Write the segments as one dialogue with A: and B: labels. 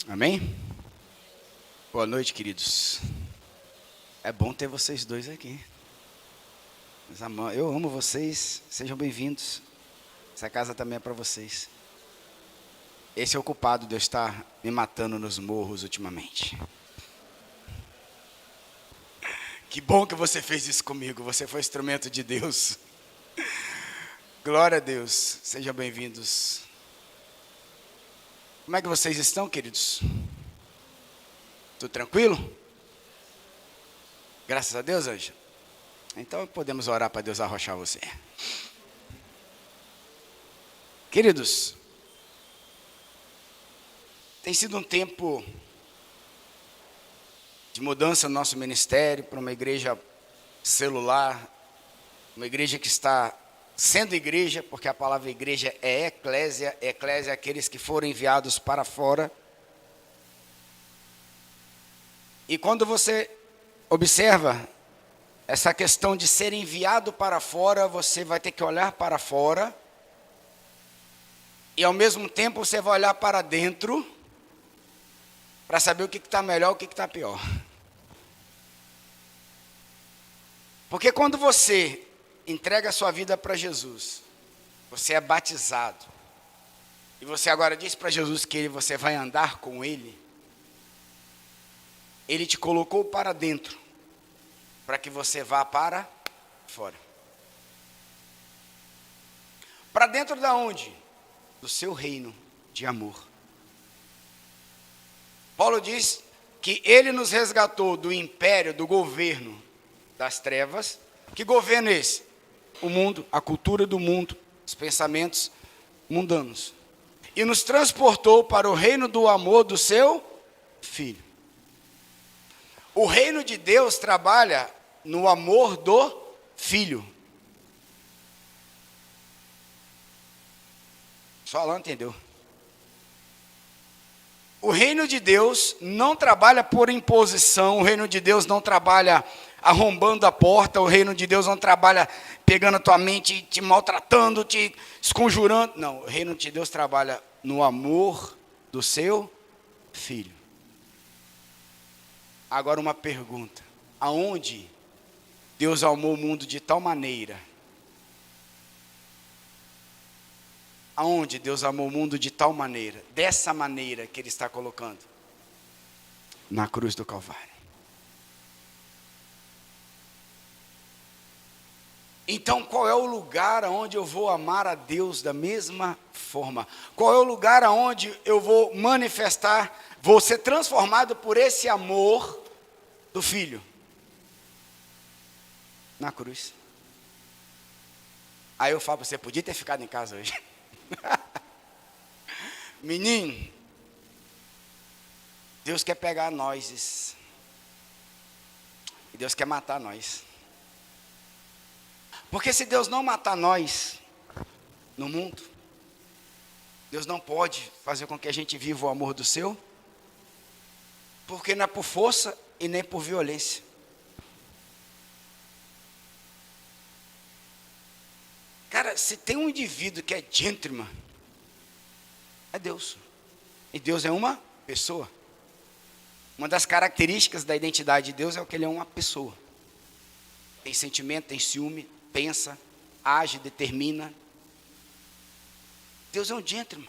A: Amém? Boa noite, queridos. É bom ter vocês dois aqui. Eu amo vocês, sejam bem-vindos. Essa casa também é para vocês. Esse é o culpado de eu estar me matando nos morros ultimamente. Que bom que você fez isso comigo, você foi instrumento de Deus. Glória a Deus, sejam bem-vindos. Como é que vocês estão, queridos? Tudo tranquilo? Graças a Deus, Ângela. Então podemos orar para Deus arrochar você. Queridos, tem sido um tempo de mudança no nosso ministério para uma igreja celular, uma igreja que está sendo igreja, porque a palavra igreja é eclésia é aqueles que foram enviados para fora. E quando você observa essa questão de ser enviado para fora, você vai ter que olhar para fora, e ao mesmo tempo você vai olhar para dentro, para saber o que está melhor, o que está pior. Porque quando você entrega a sua vida para Jesus, você é batizado, e você agora diz para Jesus que você vai andar com Ele, Ele te colocou para dentro, para que você vá para fora. Para dentro da onde? Do seu reino de amor. Paulo diz que Ele nos resgatou do império, do governo das trevas. Que governo é esse? O mundo, a cultura do mundo, os pensamentos mundanos. E nos transportou para o reino do amor do seu Filho. O reino de Deus trabalha no amor do Filho. Só lá entendeu. O reino de Deus não trabalha por imposição, o reino de Deus não trabalha arrombando a porta, o reino de Deus não trabalha pegando a tua mente, te maltratando, te esconjurando. Não, o reino de Deus trabalha no amor do seu Filho. Agora uma pergunta: aonde Deus amou o mundo de tal maneira? Aonde Deus amou o mundo de tal maneira? Dessa maneira que Ele está colocando? Na cruz do Calvário. Então qual é o lugar onde eu vou amar a Deus da mesma forma? Qual é o lugar onde eu vou manifestar, vou ser transformado por esse amor do Filho? Na cruz. Aí eu falo para você, podia ter ficado em casa hoje. Menino, Deus quer pegar nós. E Deus quer matar nós. Porque se Deus não matar nós no mundo, Deus não pode fazer com que a gente viva o amor do seu, porque não é por força e nem por violência. Cara, se tem um indivíduo que é gentleman, é Deus. E Deus é uma pessoa. Uma das características da identidade de Deus é que Ele é uma pessoa. Tem sentimento, tem ciúme, pensa, age, determina. Deus é um gentleman.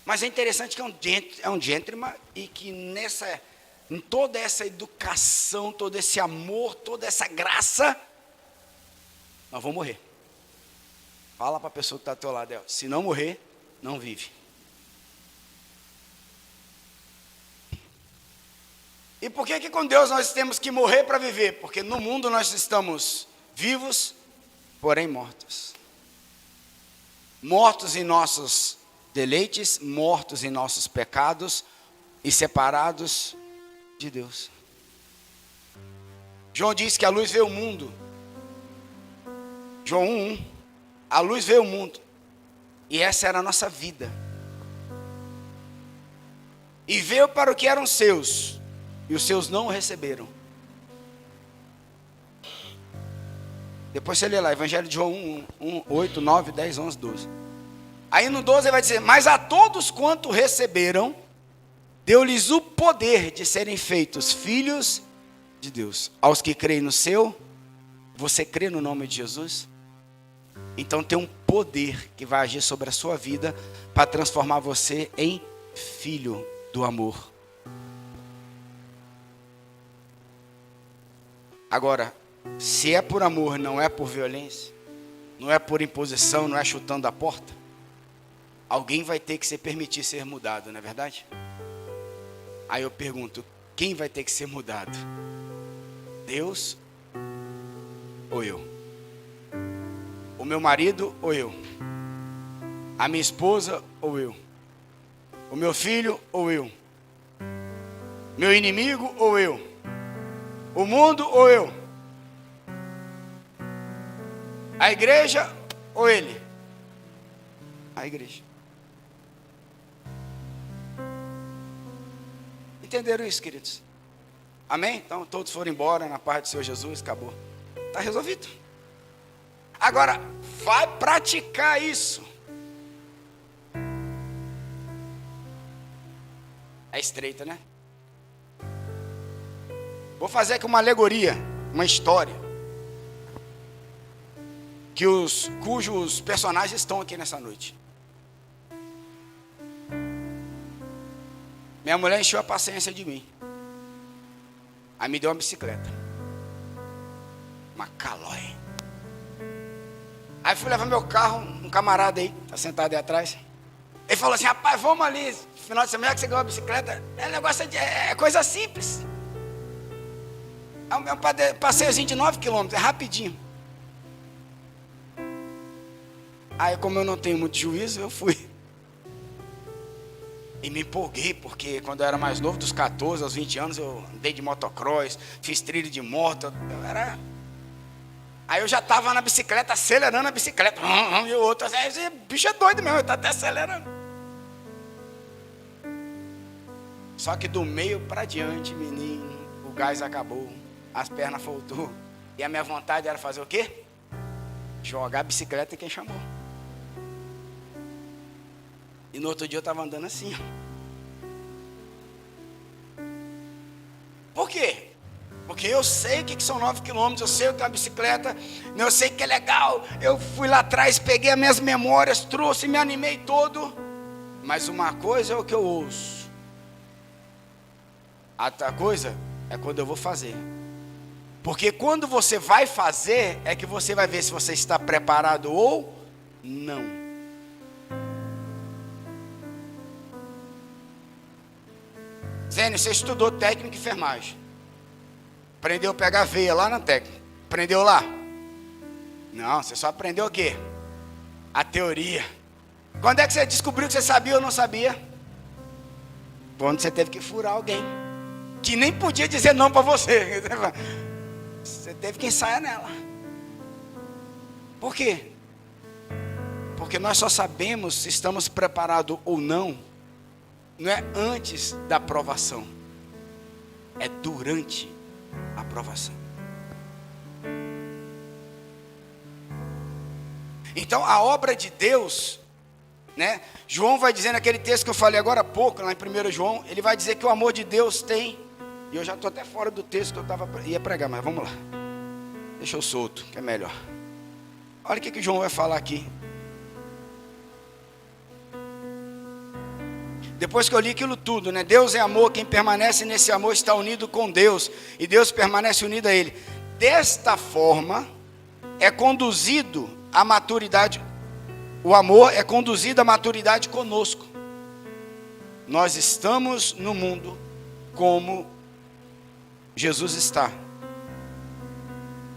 A: Mas é interessante que é um gentleman e que em toda essa educação, todo esse amor, toda essa graça, nós vamos morrer. Fala para a pessoa que está ao teu lado, se não morrer, não vive. E por que com Deus nós temos que morrer para viver? Porque no mundo nós estamos vivos, porém mortos. Mortos em nossos deleites, mortos em nossos pecados e separados de Deus. João diz que a luz veio ao mundo. João 1:1, a luz veio ao mundo, e essa era a nossa vida, e veio para o que eram seus, e os seus não o receberam. Depois você lê lá, Evangelho de João 1, 8, 9, 10, 11, 12. Aí no 12 ele vai dizer, mas a todos quanto receberam, deu-lhes o poder de serem feitos filhos de Deus. Aos que creem no seu, você crê no nome de Jesus? Então tem um poder que vai agir sobre a sua vida para transformar você em filho do amor. Agora, se é por amor, não é por violência, não é por imposição, não é chutando a porta, alguém vai ter que se permitir ser mudado, não é verdade? Aí eu pergunto, quem vai ter que ser mudado? Deus ou eu? O meu marido ou eu? A minha esposa ou eu? O meu filho ou eu? Meu inimigo ou eu? O mundo ou eu? A igreja ou ele? A igreja. Entenderam isso, queridos? Amém? Então todos foram embora na paz do Senhor Jesus, acabou. Está resolvido. Agora, vai praticar isso. É estreita, né? Vou fazer aqui uma alegoria, uma história. Cujos personagens estão aqui nessa noite. Minha mulher encheu a paciência de mim. Aí me deu uma bicicleta. Uma Caloi. Aí fui levar meu carro, um camarada aí, tá sentado aí atrás. Ele falou assim, rapaz, vamos ali, final de semana que você ganhou uma bicicleta. É coisa simples. É um passeiozinho de 9 quilômetros, é rapidinho. Aí como eu não tenho muito juízo, eu fui. E me empolguei, porque quando eu era mais novo, dos 14 aos 20 anos, eu andei de motocross, fiz trilha de moto, Aí eu já estava na bicicleta, acelerando a bicicleta, e o outro, esse bicho é doido mesmo, ele está até acelerando. Só que do meio para diante, menino, o gás acabou, as pernas faltou, e a minha vontade era fazer o quê? Jogar a bicicleta em quem chamou. E no outro dia eu estava andando assim. Por quê? Porque eu sei o que são 9 quilômetros, eu sei o que é uma bicicleta, eu sei que é legal. Eu fui lá atrás, peguei as minhas memórias, trouxe, me animei todo. Mas uma coisa é o que eu ouço. A outra coisa é quando eu vou fazer. Porque quando você vai fazer, é que você vai ver se você está preparado ou não. Zênio, você estudou técnica de enfermagem. Aprendeu a pegar veia lá na técnica. Aprendeu lá? Não, você só aprendeu o quê? A teoria. Quando é que você descobriu que você sabia ou não sabia? Quando você teve que furar alguém. Que nem podia dizer não para você. Você teve que ensaiar nela. Por quê? Porque nós só sabemos se estamos preparados ou não. Não é antes da aprovação. É durante a aprovação. Então a obra de Deus, né? João vai dizer naquele texto que eu falei agora há pouco, lá em 1 João, ele vai dizer que o amor de Deus tem, e eu já estou até fora do texto que eu ia pregar, mas vamos lá. Deixa eu solto, que é melhor. Olha o que João vai falar aqui. Depois que eu li aquilo tudo, né? Deus é amor, quem permanece nesse amor está unido com Deus, e Deus permanece unido a Ele. Desta forma, é conduzido a maturidade, o amor é conduzido à maturidade conosco. Nós estamos no mundo como Jesus está.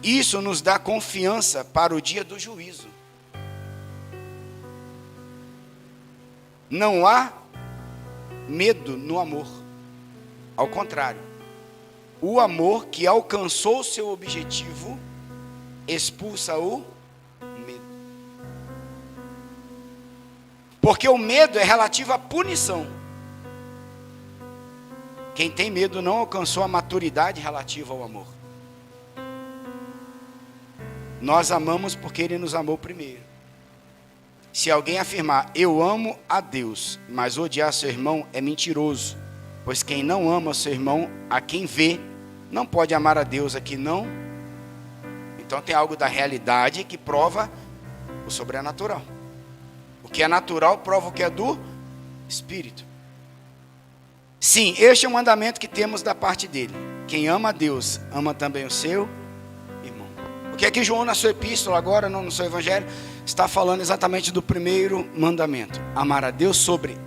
A: Isso nos dá confiança para o dia do juízo. Não há medo no amor. Ao contrário, o amor que alcançou o seu objetivo expulsa o medo. Porque o medo é relativo à punição. Quem tem medo não alcançou a maturidade relativa ao amor. Nós amamos porque Ele nos amou primeiro. Se alguém afirmar, eu amo a Deus, mas odiar seu irmão, é mentiroso. Pois quem não ama seu irmão, a quem vê, não pode amar a Deus a quem não. Então tem algo da realidade que prova o sobrenatural. O que é natural prova o que é do Espírito. Sim, este é o mandamento que temos da parte dele. Quem ama a Deus, ama também o seu irmão. O que é que João, na sua epístola, agora no seu evangelho, está falando exatamente do primeiro mandamento: amar a Deus sobre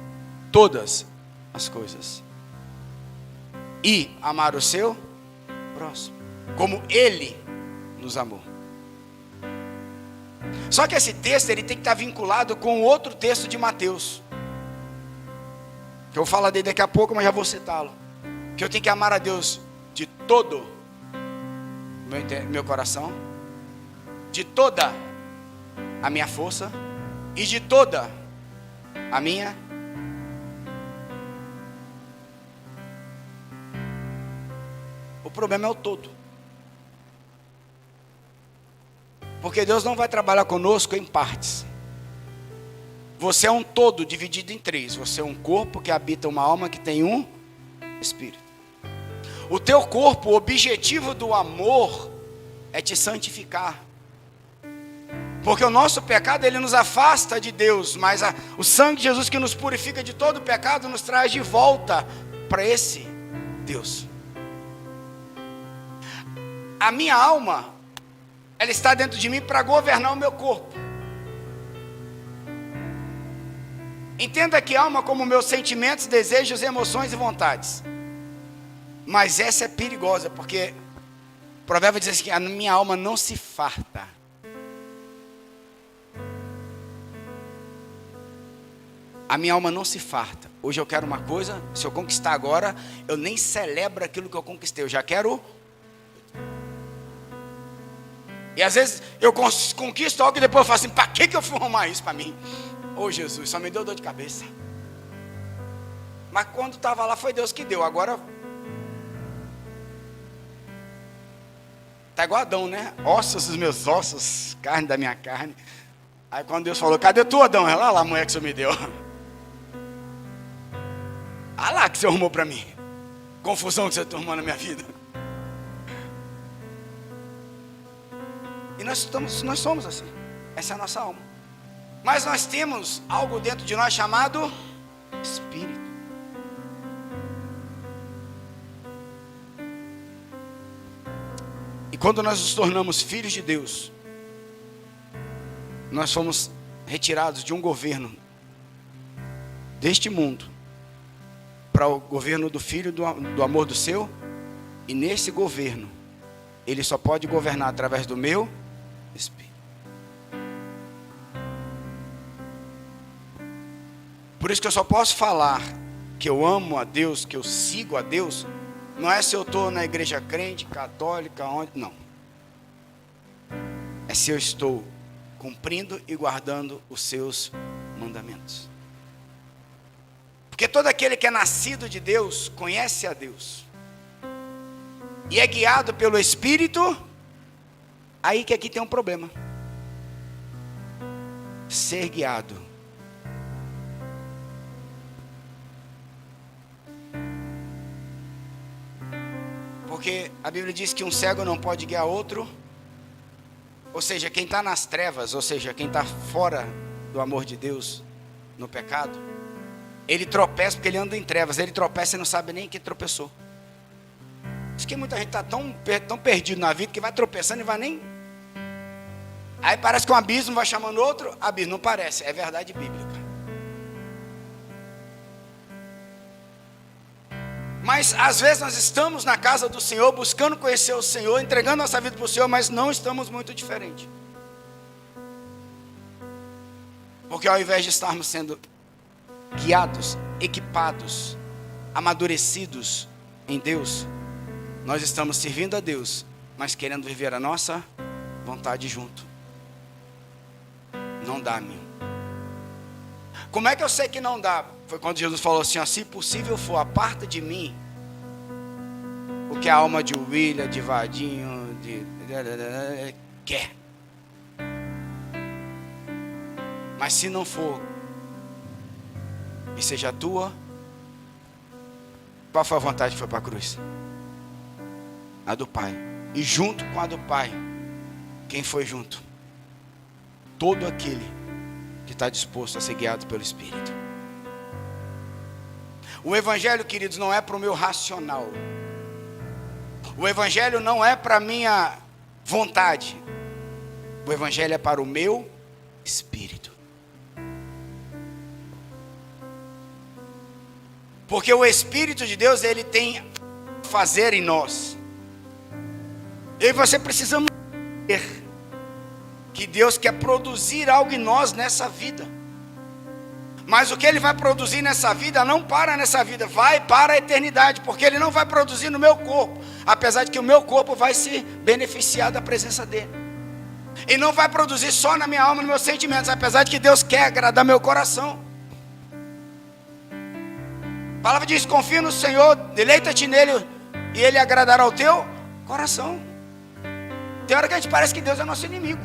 A: todas as coisas e amar o seu próximo, como ele nos amou. Só que esse texto ele tem que estar vinculado com outro texto de Mateus, que eu vou falar dele daqui a pouco, mas já vou citá-lo. Que eu tenho que amar a Deus de todo meu coração, de toda a minha força e de toda a minha. O problema é o todo. Porque Deus não vai trabalhar conosco em partes. Você é um todo dividido em três. Você é um corpo que habita uma alma que tem um espírito. O teu corpo, o objetivo do amor é te santificar. Porque o nosso pecado, ele nos afasta de Deus, mas o sangue de Jesus que nos purifica de todo o pecado, nos traz de volta para esse Deus. A minha alma, ela está dentro de mim para governar o meu corpo. Entenda que alma como meus sentimentos, desejos, emoções e vontades. Mas essa é perigosa, porque o provérbio diz assim, que a minha alma não se farta. A minha alma não se farta. Hoje eu quero uma coisa, se eu conquistar agora, eu nem celebro aquilo que eu conquistei, eu já quero. E às vezes eu conquisto algo e depois eu falo assim, para que eu fui arrumar isso para mim? Ô Jesus, só me deu dor de cabeça. Mas quando estava lá foi Deus que deu, agora está igual Adão, né? Ossos dos meus ossos, carne da minha carne. Aí quando Deus falou, cadê tu, Adão? Ela lá, a mulher que o Senhor me deu. Ah lá que você arrumou para mim. Confusão que você arrumou na minha vida. E nós somos assim. Essa é a nossa alma. Mas nós temos algo dentro de nós chamado Espírito. E quando nós nos tornamos filhos de Deus, nós fomos retirados de um governo deste mundo para o governo do Filho, do amor do seu. E nesse governo, ele só pode governar através do meu Espírito. Por isso que eu só posso falar que eu amo a Deus, que eu sigo a Deus, não é se eu estou na igreja crente, católica, onde, não. É se eu estou cumprindo e guardando os seus mandamentos. Porque todo aquele que é nascido de Deus, conhece a Deus. E é guiado pelo Espírito, aí que aqui tem um problema. Ser guiado. Porque a Bíblia diz que um cego não pode guiar outro. Ou seja, quem está nas trevas, ou seja, quem está fora do amor de Deus, no pecado, ele tropeça porque ele anda em trevas. Ele tropeça e não sabe nem que tropeçou. Isso que muita gente está tão perdido na vida que vai tropeçando e vai nem... Aí parece que um abismo vai chamando outro abismo. Não parece, é verdade bíblica. Mas às vezes nós estamos na casa do Senhor, buscando conhecer o Senhor, entregando nossa vida para o Senhor, mas não estamos muito diferentes. Porque ao invés de estarmos sendo guiados, equipados, amadurecidos em Deus, nós estamos servindo a Deus, mas querendo viver a nossa vontade junto. Não dá, meu. Como é que eu sei que não dá? Foi quando Jesus falou assim, ó, se possível for, aparta de mim o que a alma de William, de Vadinho, quer. Mas se não for, e seja a tua, qual foi a vontade que foi para a cruz? A do Pai. E junto com a do Pai, quem foi junto? Todo aquele que está disposto a ser guiado pelo Espírito. O Evangelho, queridos, não é para o meu racional. O Evangelho não é para a minha vontade. O Evangelho é para o meu Espírito. Porque o Espírito de Deus, ele tem fazer em nós. Eu e você precisamos ver que Deus quer produzir algo em nós nessa vida. Mas o que Ele vai produzir nessa vida não para nessa vida, vai para a eternidade, porque Ele não vai produzir no meu corpo, apesar de que o meu corpo vai se beneficiar da presença dEle. E não vai produzir só na minha alma, nos meus sentimentos, apesar de que Deus quer agradar meu coração. A palavra diz: confia no Senhor, deleita-te nele, e Ele agradará ao teu coração. Tem hora que a gente parece que Deus é nosso inimigo.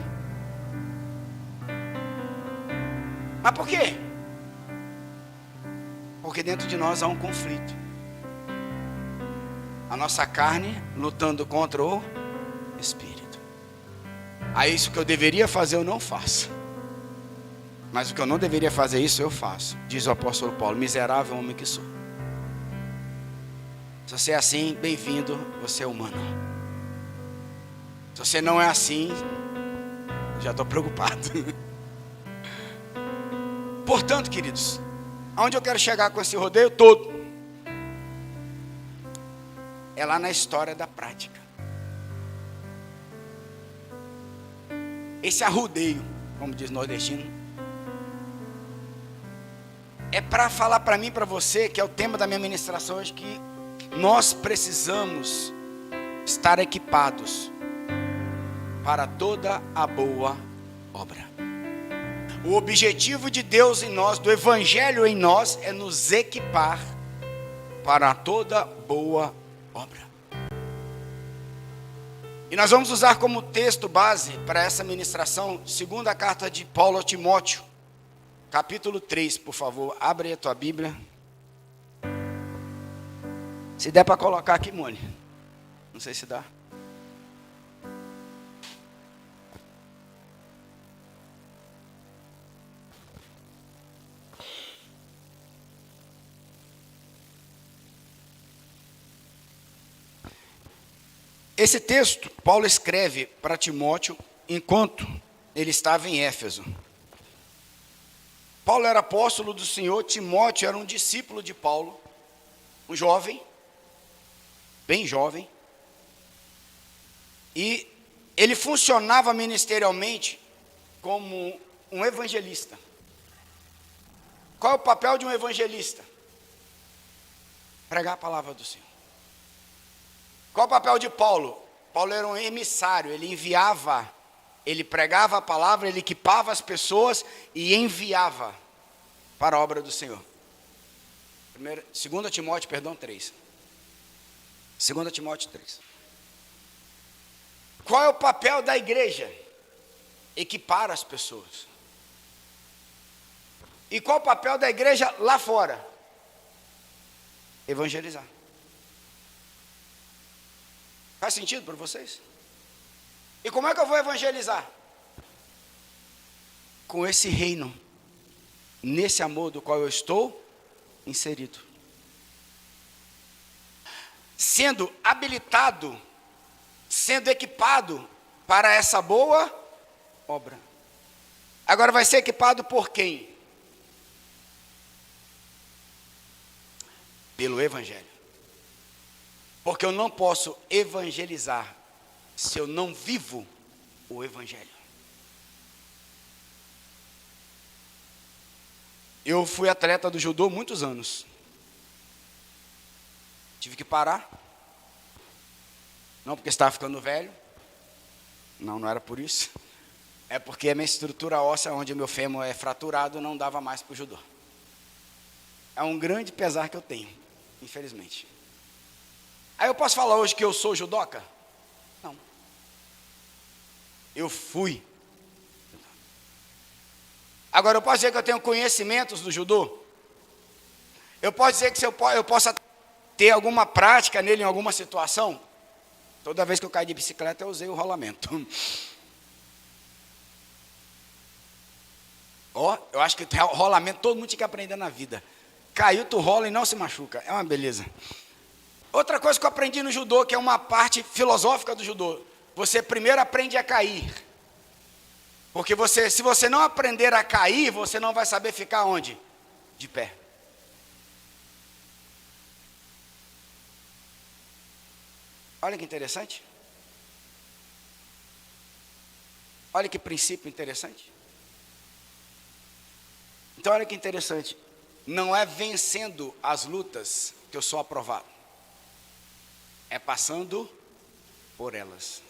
A: Mas por quê? Porque dentro de nós há um conflito. A nossa carne lutando contra o Espírito. Aí isso que eu deveria fazer eu não faço. Mas o que eu não deveria fazer isso eu faço. Diz o apóstolo Paulo: miserável homem que sou. Se você é assim, bem-vindo, você é humano. Se você não é assim, eu já estou preocupado. Portanto, queridos, aonde eu quero chegar com esse rodeio todo? É lá na história da prática. Esse arrudeio, como diz o nordestino, é para falar para mim e para você, que é o tema da minha ministração hoje, que nós precisamos estar equipados para toda a boa obra. O objetivo de Deus em nós, do Evangelho em nós, é nos equipar para toda boa obra. E nós vamos usar como texto base para essa ministração, segunda carta de Paulo a Timóteo, capítulo 3, por favor, abre aí a tua Bíblia. Se der para colocar aqui, Mônica. Não sei se dá. Esse texto, Paulo escreve para Timóteo enquanto ele estava em Éfeso. Paulo era apóstolo do Senhor, Timóteo era um discípulo de Paulo, um jovem, bem jovem, e ele funcionava ministerialmente como um evangelista. Qual é o papel de um evangelista? Pregar a palavra do Senhor. Qual o papel de Paulo? Paulo era um emissário, ele enviava, ele pregava a palavra, ele equipava as pessoas e enviava para a obra do Senhor. 2 Timóteo 3. 2 Timóteo 3. Qual é o papel da igreja? Equipar as pessoas. E qual o papel da igreja lá fora? Evangelizar. Faz sentido para vocês? E como é que eu vou evangelizar? Com esse reino, nesse amor do qual eu estou inserido. Sendo habilitado, sendo equipado para essa boa obra. Agora vai ser equipado por quem? Pelo Evangelho. Porque eu não posso evangelizar se eu não vivo o Evangelho. Eu fui atleta do judô muitos anos. Tive que parar. Não porque estava ficando velho. Não era por isso. É porque a minha estrutura óssea, onde o meu fêmur é fraturado, não dava mais para o judô. É um grande pesar que eu tenho, infelizmente. Aí eu posso falar hoje que eu sou judoca? Não. Eu fui. Agora, eu posso dizer que eu tenho conhecimentos do judô? Eu posso dizer que eu possa ter alguma prática nele em alguma situação? Toda vez que eu caí de bicicleta, eu usei o rolamento. Eu acho que rolamento todo mundo tinha que aprender na vida. Caiu, tu rola e não se machuca. É uma beleza. Outra coisa que eu aprendi no judô, que é uma parte filosófica do judô. Você primeiro aprende a cair. Porque se você não aprender a cair, você não vai saber ficar onde? De pé. Olha que interessante. Olha que princípio interessante. Então, olha que interessante. Não é vencendo as lutas que eu sou aprovado. É passando por elas.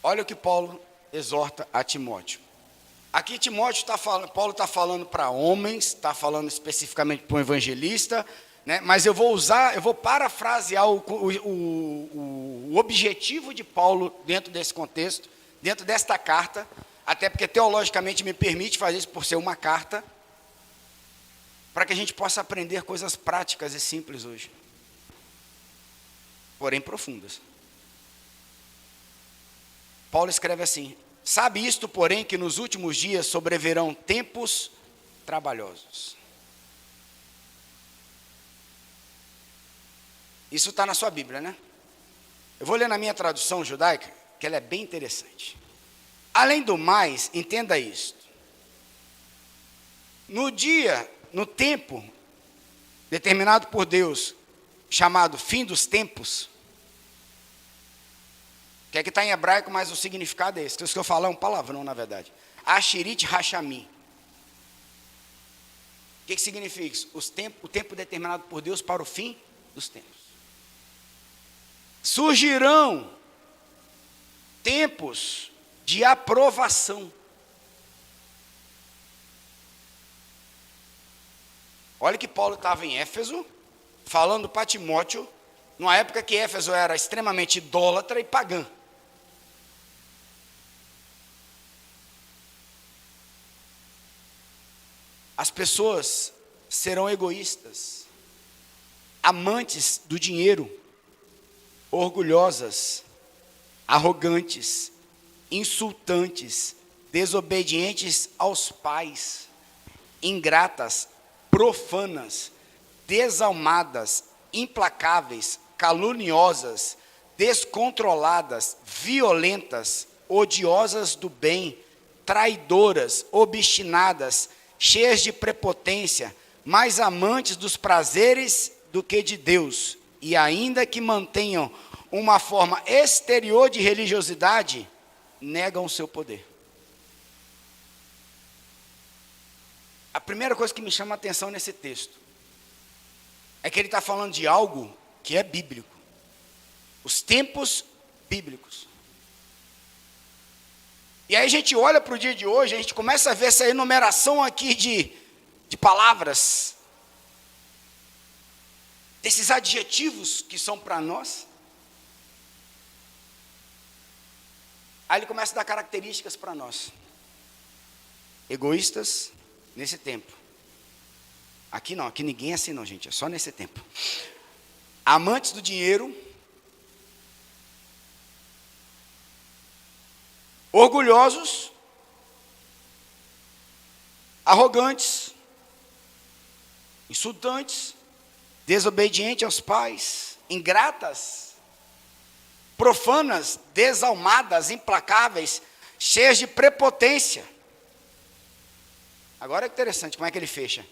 A: Olha o que Paulo exorta a Timóteo. Aqui Paulo está falando para homens, está falando especificamente para um evangelista, né? Mas eu vou parafrasear o objetivo de Paulo dentro desse contexto, dentro desta carta, até porque teologicamente me permite fazer isso por ser uma carta, para que a gente possa aprender coisas práticas e simples hoje, porém profundas. Paulo escreve assim: sabe isto, porém, que nos últimos dias sobrevirão tempos trabalhosos. Isso está na sua Bíblia, né? Eu vou ler na minha tradução judaica, que ela é bem interessante. Além do mais, entenda isto. No tempo determinado por Deus, chamado fim dos tempos, que é que está em hebraico, mas o significado é esse. Isso que eu falo é um palavrão, na verdade. Ashirit Hashami. O que significa isso? O tempo determinado por Deus para o fim dos tempos. Surgirão tempos de aprovação. Olha que Paulo estava em Éfeso, falando para Timóteo, numa época que Éfeso era extremamente idólatra e pagã. As pessoas serão egoístas, amantes do dinheiro, orgulhosas, arrogantes, insultantes, desobedientes aos pais, ingratas, profanas, desalmadas, implacáveis, caluniosas, descontroladas, violentas, odiosas do bem, traidoras, obstinadas, cheias de prepotência, mais amantes dos prazeres do que de Deus, e ainda que mantenham uma forma exterior de religiosidade, negam o seu poder. A primeira coisa que me chama a atenção nesse texto é que ele está falando de algo que é bíblico. Os tempos bíblicos. E aí a gente olha para o dia de hoje, a gente começa a ver essa enumeração aqui de palavras, desses adjetivos que são para nós. Aí ele começa a dar características para nós. Egoístas, nesse tempo. Aqui não, aqui ninguém é assim não, gente, é só nesse tempo. Amantes do dinheiro, orgulhosos, arrogantes, insultantes, desobedientes aos pais, ingratas, profanas, desalmadas, implacáveis, cheias de prepotência. Agora é interessante, como é que ele fecha?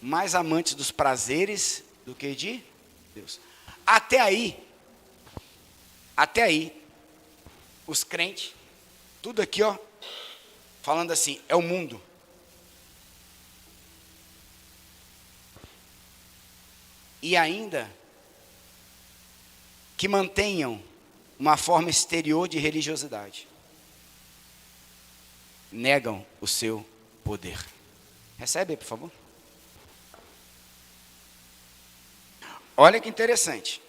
A: Mais amantes dos prazeres do que de Deus. Até aí, os crentes, tudo aqui, ó, falando assim, é o mundo. E ainda que mantenham uma forma exterior de religiosidade, negam o seu poder. Recebe aí, por favor. Olha que interessante.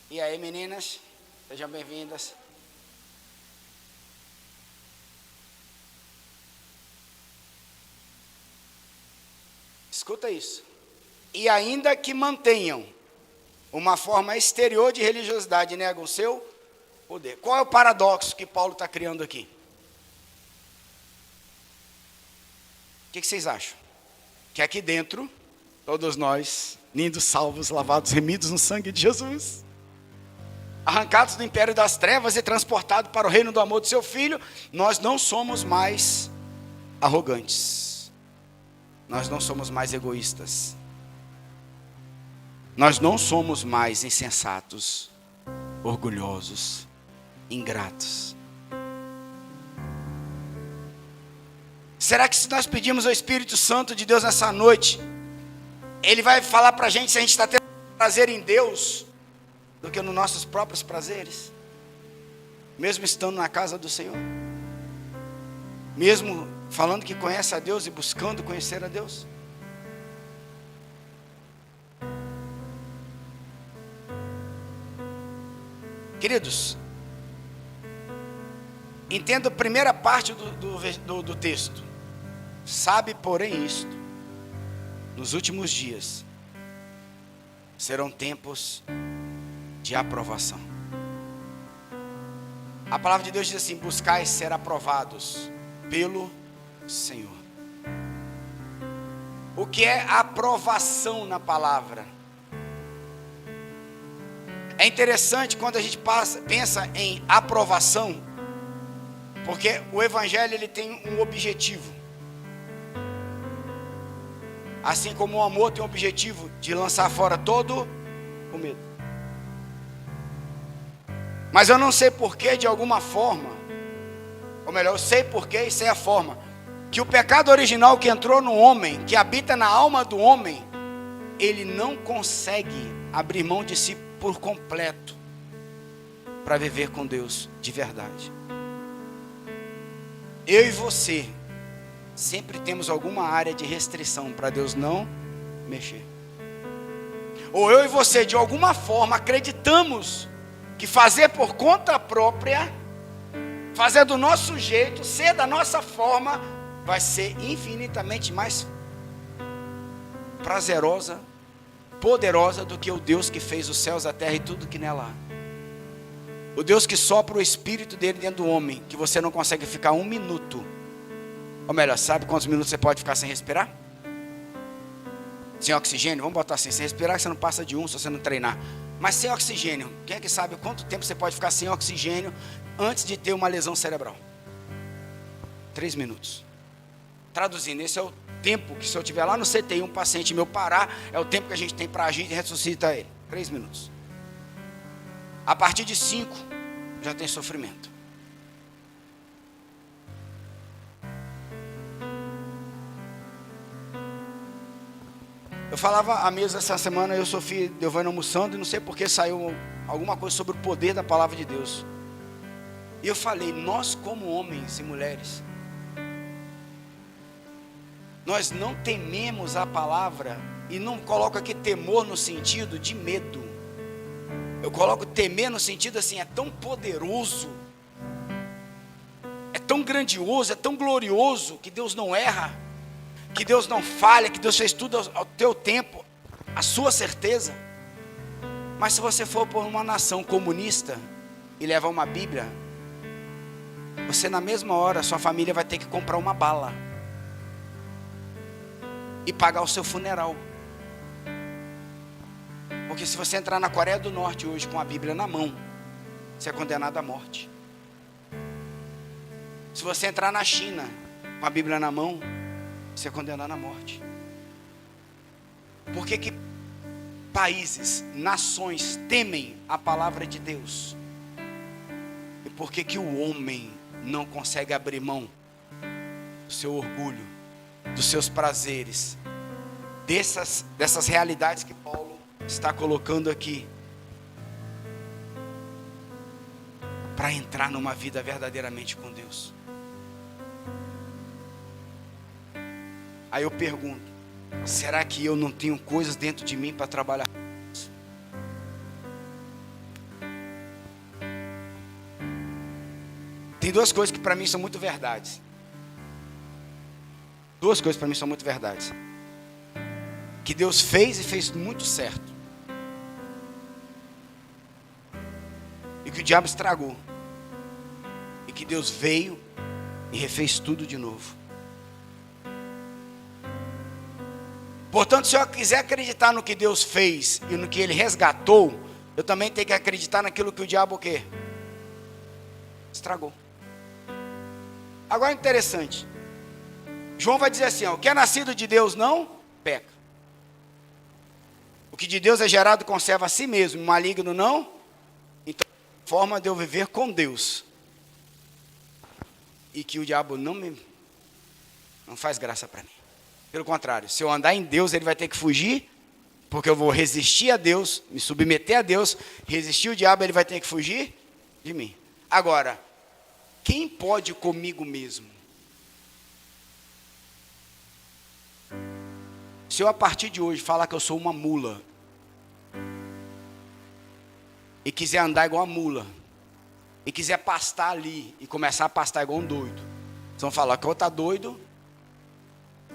A: E aí, meninas, sejam bem-vindas. Escuta isso. E ainda que mantenham uma forma exterior de religiosidade, negam o seu poder. Qual é o paradoxo que Paulo está criando aqui? O que vocês acham? Que aqui dentro, todos nós, lindos, salvos, lavados, remidos no sangue de Jesus, arrancados do império das trevas e transportados para o reino do amor do seu Filho, nós não somos mais arrogantes. Nós não somos mais egoístas. Nós não somos mais insensatos, orgulhosos, ingratos. Será que se nós pedimos ao Espírito Santo de Deus nessa noite, Ele vai falar para a gente se a gente está tendo prazer em Deus do que nos nossos próprios prazeres? Mesmo estando na casa do Senhor? Mesmo falando que conhece a Deus e buscando conhecer a Deus? Queridos, entenda a primeira parte do texto. Sabe, porém, isto: nos últimos dias serão tempos de aprovação. A palavra de Deus diz assim: buscai ser aprovados pelo Senhor. O que é aprovação na palavra? É interessante quando a gente pensa em aprovação, porque o Evangelho ele tem um objetivo. Assim como o amor tem o objetivo de lançar fora todo o medo. Mas eu não sei porquê, de alguma forma, ou melhor, eu sei porquê e sei a forma, que o pecado original que entrou no homem, que habita na alma do homem, ele não consegue abrir mão de si por completo para viver com Deus de verdade. Eu e você sempre temos alguma área de restrição para Deus não mexer. Ou eu e você, de alguma forma, acreditamos que fazer por conta própria, fazer do nosso jeito, ser da nossa forma, vai ser infinitamente mais prazerosa, poderosa do que o Deus que fez os céus, a terra e tudo que nela há. O Deus que sopra o Espírito dele dentro do homem, que você não consegue ficar um minuto. Ou melhor, sabe quantos minutos você pode ficar sem respirar? Sem oxigênio? Vamos botar assim, sem respirar você não passa de um se você não treinar. Mas sem oxigênio, quem é que sabe quanto tempo você pode ficar sem oxigênio antes de ter uma lesão cerebral? 3 minutos. Traduzindo, esse é o tempo que se eu estiver lá no CTI, um paciente meu parar, é o tempo que a gente tem para agir e ressuscitar ele. 3 minutos. A partir de 5, já tem sofrimento. Eu falava à mesa essa semana, eu, Sofia, Deuvane almoçando, e não sei porque saiu alguma coisa sobre o poder da palavra de Deus. E eu falei, nós como homens e mulheres, nós não tememos a palavra, e não coloco aqui temor no sentido de medo. Eu coloco temer no sentido assim, é tão poderoso, é tão grandioso, é tão glorioso, que Deus não erra, que Deus não falha, que Deus fez tudo ao teu tempo, a sua certeza. Mas se você for por uma nação comunista e levar uma Bíblia, você na mesma hora, sua família vai ter que comprar uma bala e pagar o seu funeral. Porque se você entrar na Coreia do Norte hoje com a Bíblia na mão, você é condenado à morte. Se você entrar na China com a Bíblia na mão, você é condenado à morte. Por que países, nações temem a palavra de Deus? E por que o homem não consegue abrir mão do seu orgulho, dos seus prazeres, dessas realidades que Paulo está colocando aqui, para entrar numa vida verdadeiramente com Deus? Aí eu pergunto, será que eu não tenho coisas dentro de mim para trabalhar? Tem 2 coisas que para mim são muito verdades. 2 coisas para mim são muito verdades. que Deus fez e fez muito certo. E que o diabo estragou. E que Deus veio e refez tudo de novo. Portanto, se eu quiser acreditar no que Deus fez e no que Ele resgatou, eu também tenho que acreditar naquilo que o diabo o quê? Estragou. Agora interessante. João vai dizer assim, ó, o que é nascido de Deus não peca. O que de Deus é gerado conserva a si mesmo, o maligno não. Então, a forma de eu viver com Deus. E que o diabo não faz graça para mim. Pelo contrário, se eu andar em Deus, ele vai ter que fugir, porque eu vou resistir a Deus, me submeter a Deus, resistir o diabo, ele vai ter que fugir de mim. Agora, quem pode comigo mesmo? Se eu a partir de hoje falar que eu sou uma mula, e quiser andar igual a mula, e quiser pastar ali, e começar a pastar igual um doido, vocês vão falar que eu tá doido,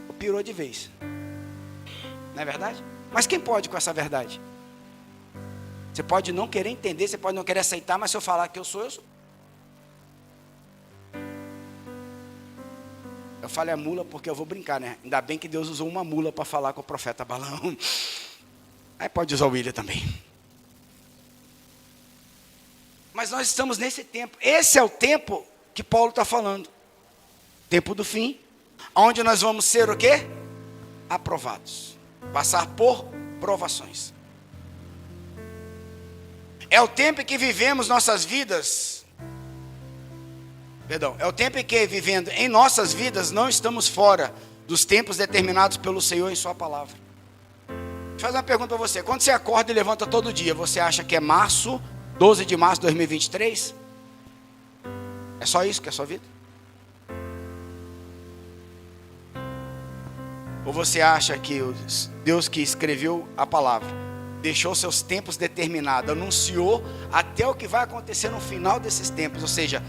A: ou pirou de vez. Não é verdade? Mas quem pode com essa verdade? Você pode não querer entender, você pode não querer aceitar, mas se eu falar que eu sou, eu sou. Eu falei a mula porque eu vou brincar, né? Ainda bem que Deus usou uma mula para falar com o profeta Balaão. Aí pode usar o William também. Mas nós estamos nesse tempo. Esse é o tempo que Paulo está falando. Tempo do fim. Onde nós vamos ser o quê? Aprovados. Passar por provações. É o tempo em que vivemos nossas vidas. É o tempo em que vivendo em nossas vidas não estamos fora dos tempos determinados pelo Senhor em sua palavra. Deixa eu fazer uma pergunta para você. Quando você acorda e levanta todo dia, você acha que é março, 12 de março de 2023? É só isso que é a sua vida? Ou você acha que Deus que escreveu a palavra, deixou seus tempos determinados, anunciou até o que vai acontecer no final desses tempos, ou seja,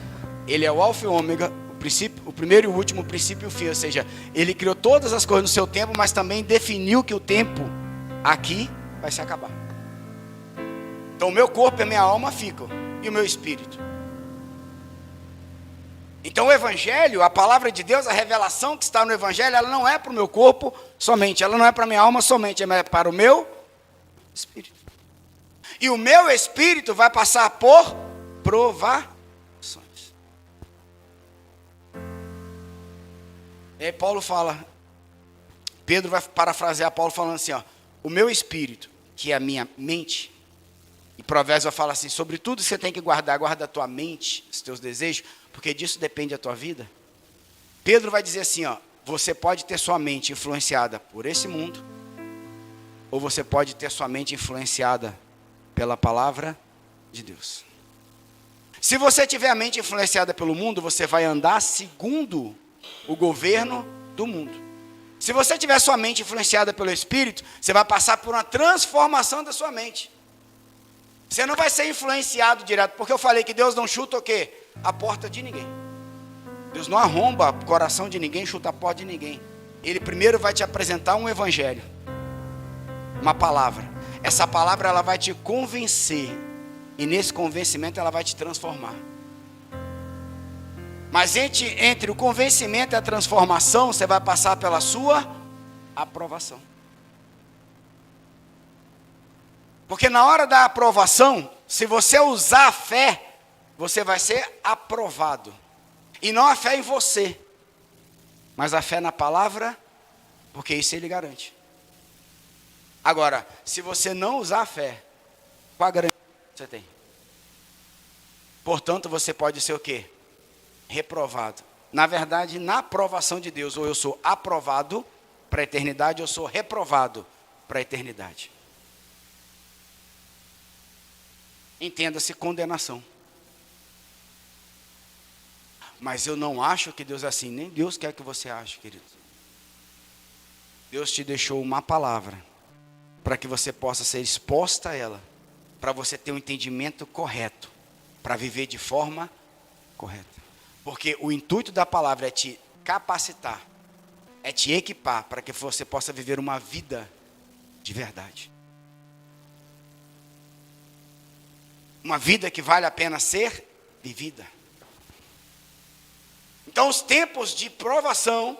A: Ele é o alfa e o ômega, o primeiro e o último, o princípio e o fim, ou seja, Ele criou todas as coisas no seu tempo, mas também definiu que o tempo aqui vai se acabar. Então o meu corpo e a minha alma ficam, e o meu espírito. Então o Evangelho, a palavra de Deus, a revelação que está no Evangelho, ela não é para o meu corpo somente, ela não é para a minha alma somente, é para o meu espírito. E o meu espírito vai passar por provações. E aí Paulo fala, Pedro vai parafrasear Paulo falando assim, ó, o meu espírito, que é a minha mente, e Provérbios vai falar assim, sobre tudo você tem que guarda a tua mente, os teus desejos, porque disso depende a tua vida. Pedro vai dizer assim, ó, você pode ter sua mente influenciada por esse mundo, ou você pode ter sua mente influenciada pela palavra de Deus. Se você tiver a mente influenciada pelo mundo, você vai andar segundo o governo do mundo. Se você tiver sua mente influenciada pelo Espírito, você vai passar por uma transformação da sua mente. Você não vai ser influenciado direto, porque eu falei que Deus não chuta o quê? A porta de ninguém. Deus não arromba o coração de ninguém, chuta a porta de ninguém. Ele primeiro vai te apresentar um evangelho, uma palavra. Essa palavra ela vai te convencer, e nesse convencimento ela vai te transformar. Mas entre o convencimento e a transformação, você vai passar pela sua aprovação. Porque na hora da aprovação, se você usar a fé, você vai ser aprovado. E não a fé em você, mas a fé na palavra, porque isso ele garante. Agora, se você não usar a fé, qual a garantia que você tem? Portanto, você pode ser o quê? Reprovado. Na verdade, na aprovação de Deus, ou eu sou aprovado para a eternidade, ou eu sou reprovado para a eternidade. Entenda-se condenação. Mas eu não acho que Deus é assim, nem Deus quer que você ache, querido. Deus te deixou uma palavra, para que você possa ser exposta a ela, para você ter um entendimento correto, para viver de forma correta. Porque o intuito da palavra é te capacitar, é te equipar, para que você possa viver uma vida de verdade. Uma vida que vale a pena ser vivida. Então, os tempos de provação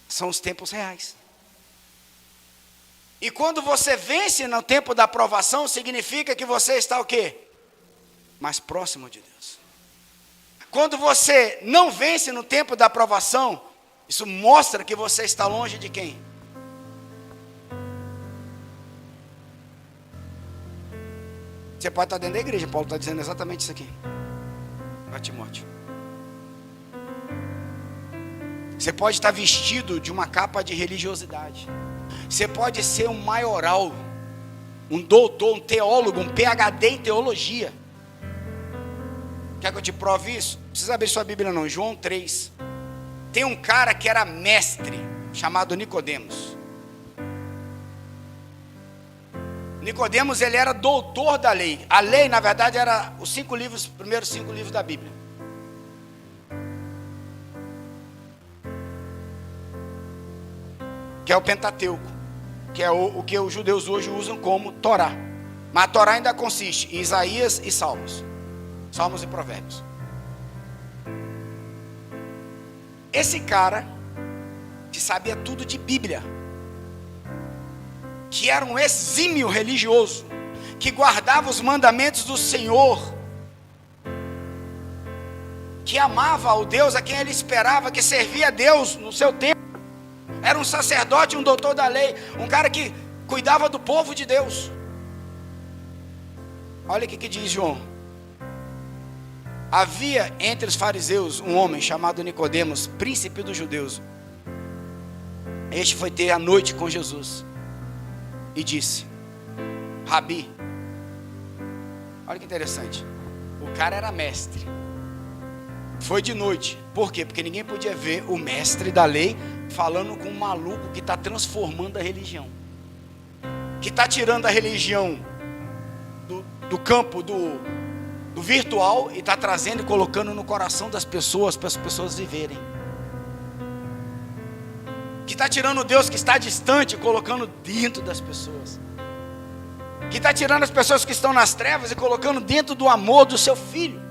A: são os tempos reais. E quando você vence no tempo da provação, significa que você está o quê? Mais próximo de Deus. Quando você não vence no tempo da provação, isso mostra que você está longe de quem? Você pode estar dentro da igreja, Paulo está dizendo exatamente isso aqui. Para Timóteo. Você pode estar vestido de uma capa de religiosidade. Você pode ser um maioral, um doutor, um teólogo, um PhD em teologia. Quer que eu te prove isso? Não precisa abrir sua Bíblia não, João 3. Tem um cara que era mestre, chamado Nicodemos. Nicodemos, ele era doutor da lei. A lei, na verdade, era os primeiros 5 livros da Bíblia. Que é o Pentateuco, que é o que os judeus hoje usam como Torá. Mas a Torá ainda consiste em Isaías e Salmos. Salmos e Provérbios. Esse cara, que sabia tudo de Bíblia, que era um exímio religioso, que guardava os mandamentos do Senhor, que amava ao Deus a quem ele esperava, que servia a Deus no seu tempo, era um sacerdote, um doutor da lei, um cara que cuidava do povo de Deus. Olha o que diz João. Havia entre os fariseus um homem chamado Nicodemos, príncipe dos judeus. Este foi ter a noite com Jesus e disse: Rabi. Olha que interessante. O cara era mestre. Foi de noite. Por quê? Porque ninguém podia ver o mestre da lei falando com um maluco que está transformando a religião, que está tirando a religião do campo do virtual e está trazendo e colocando no coração das pessoas, para as pessoas viverem, que está tirando o Deus que está distante e colocando dentro das pessoas, que está tirando as pessoas que estão nas trevas e colocando dentro do amor do seu filho.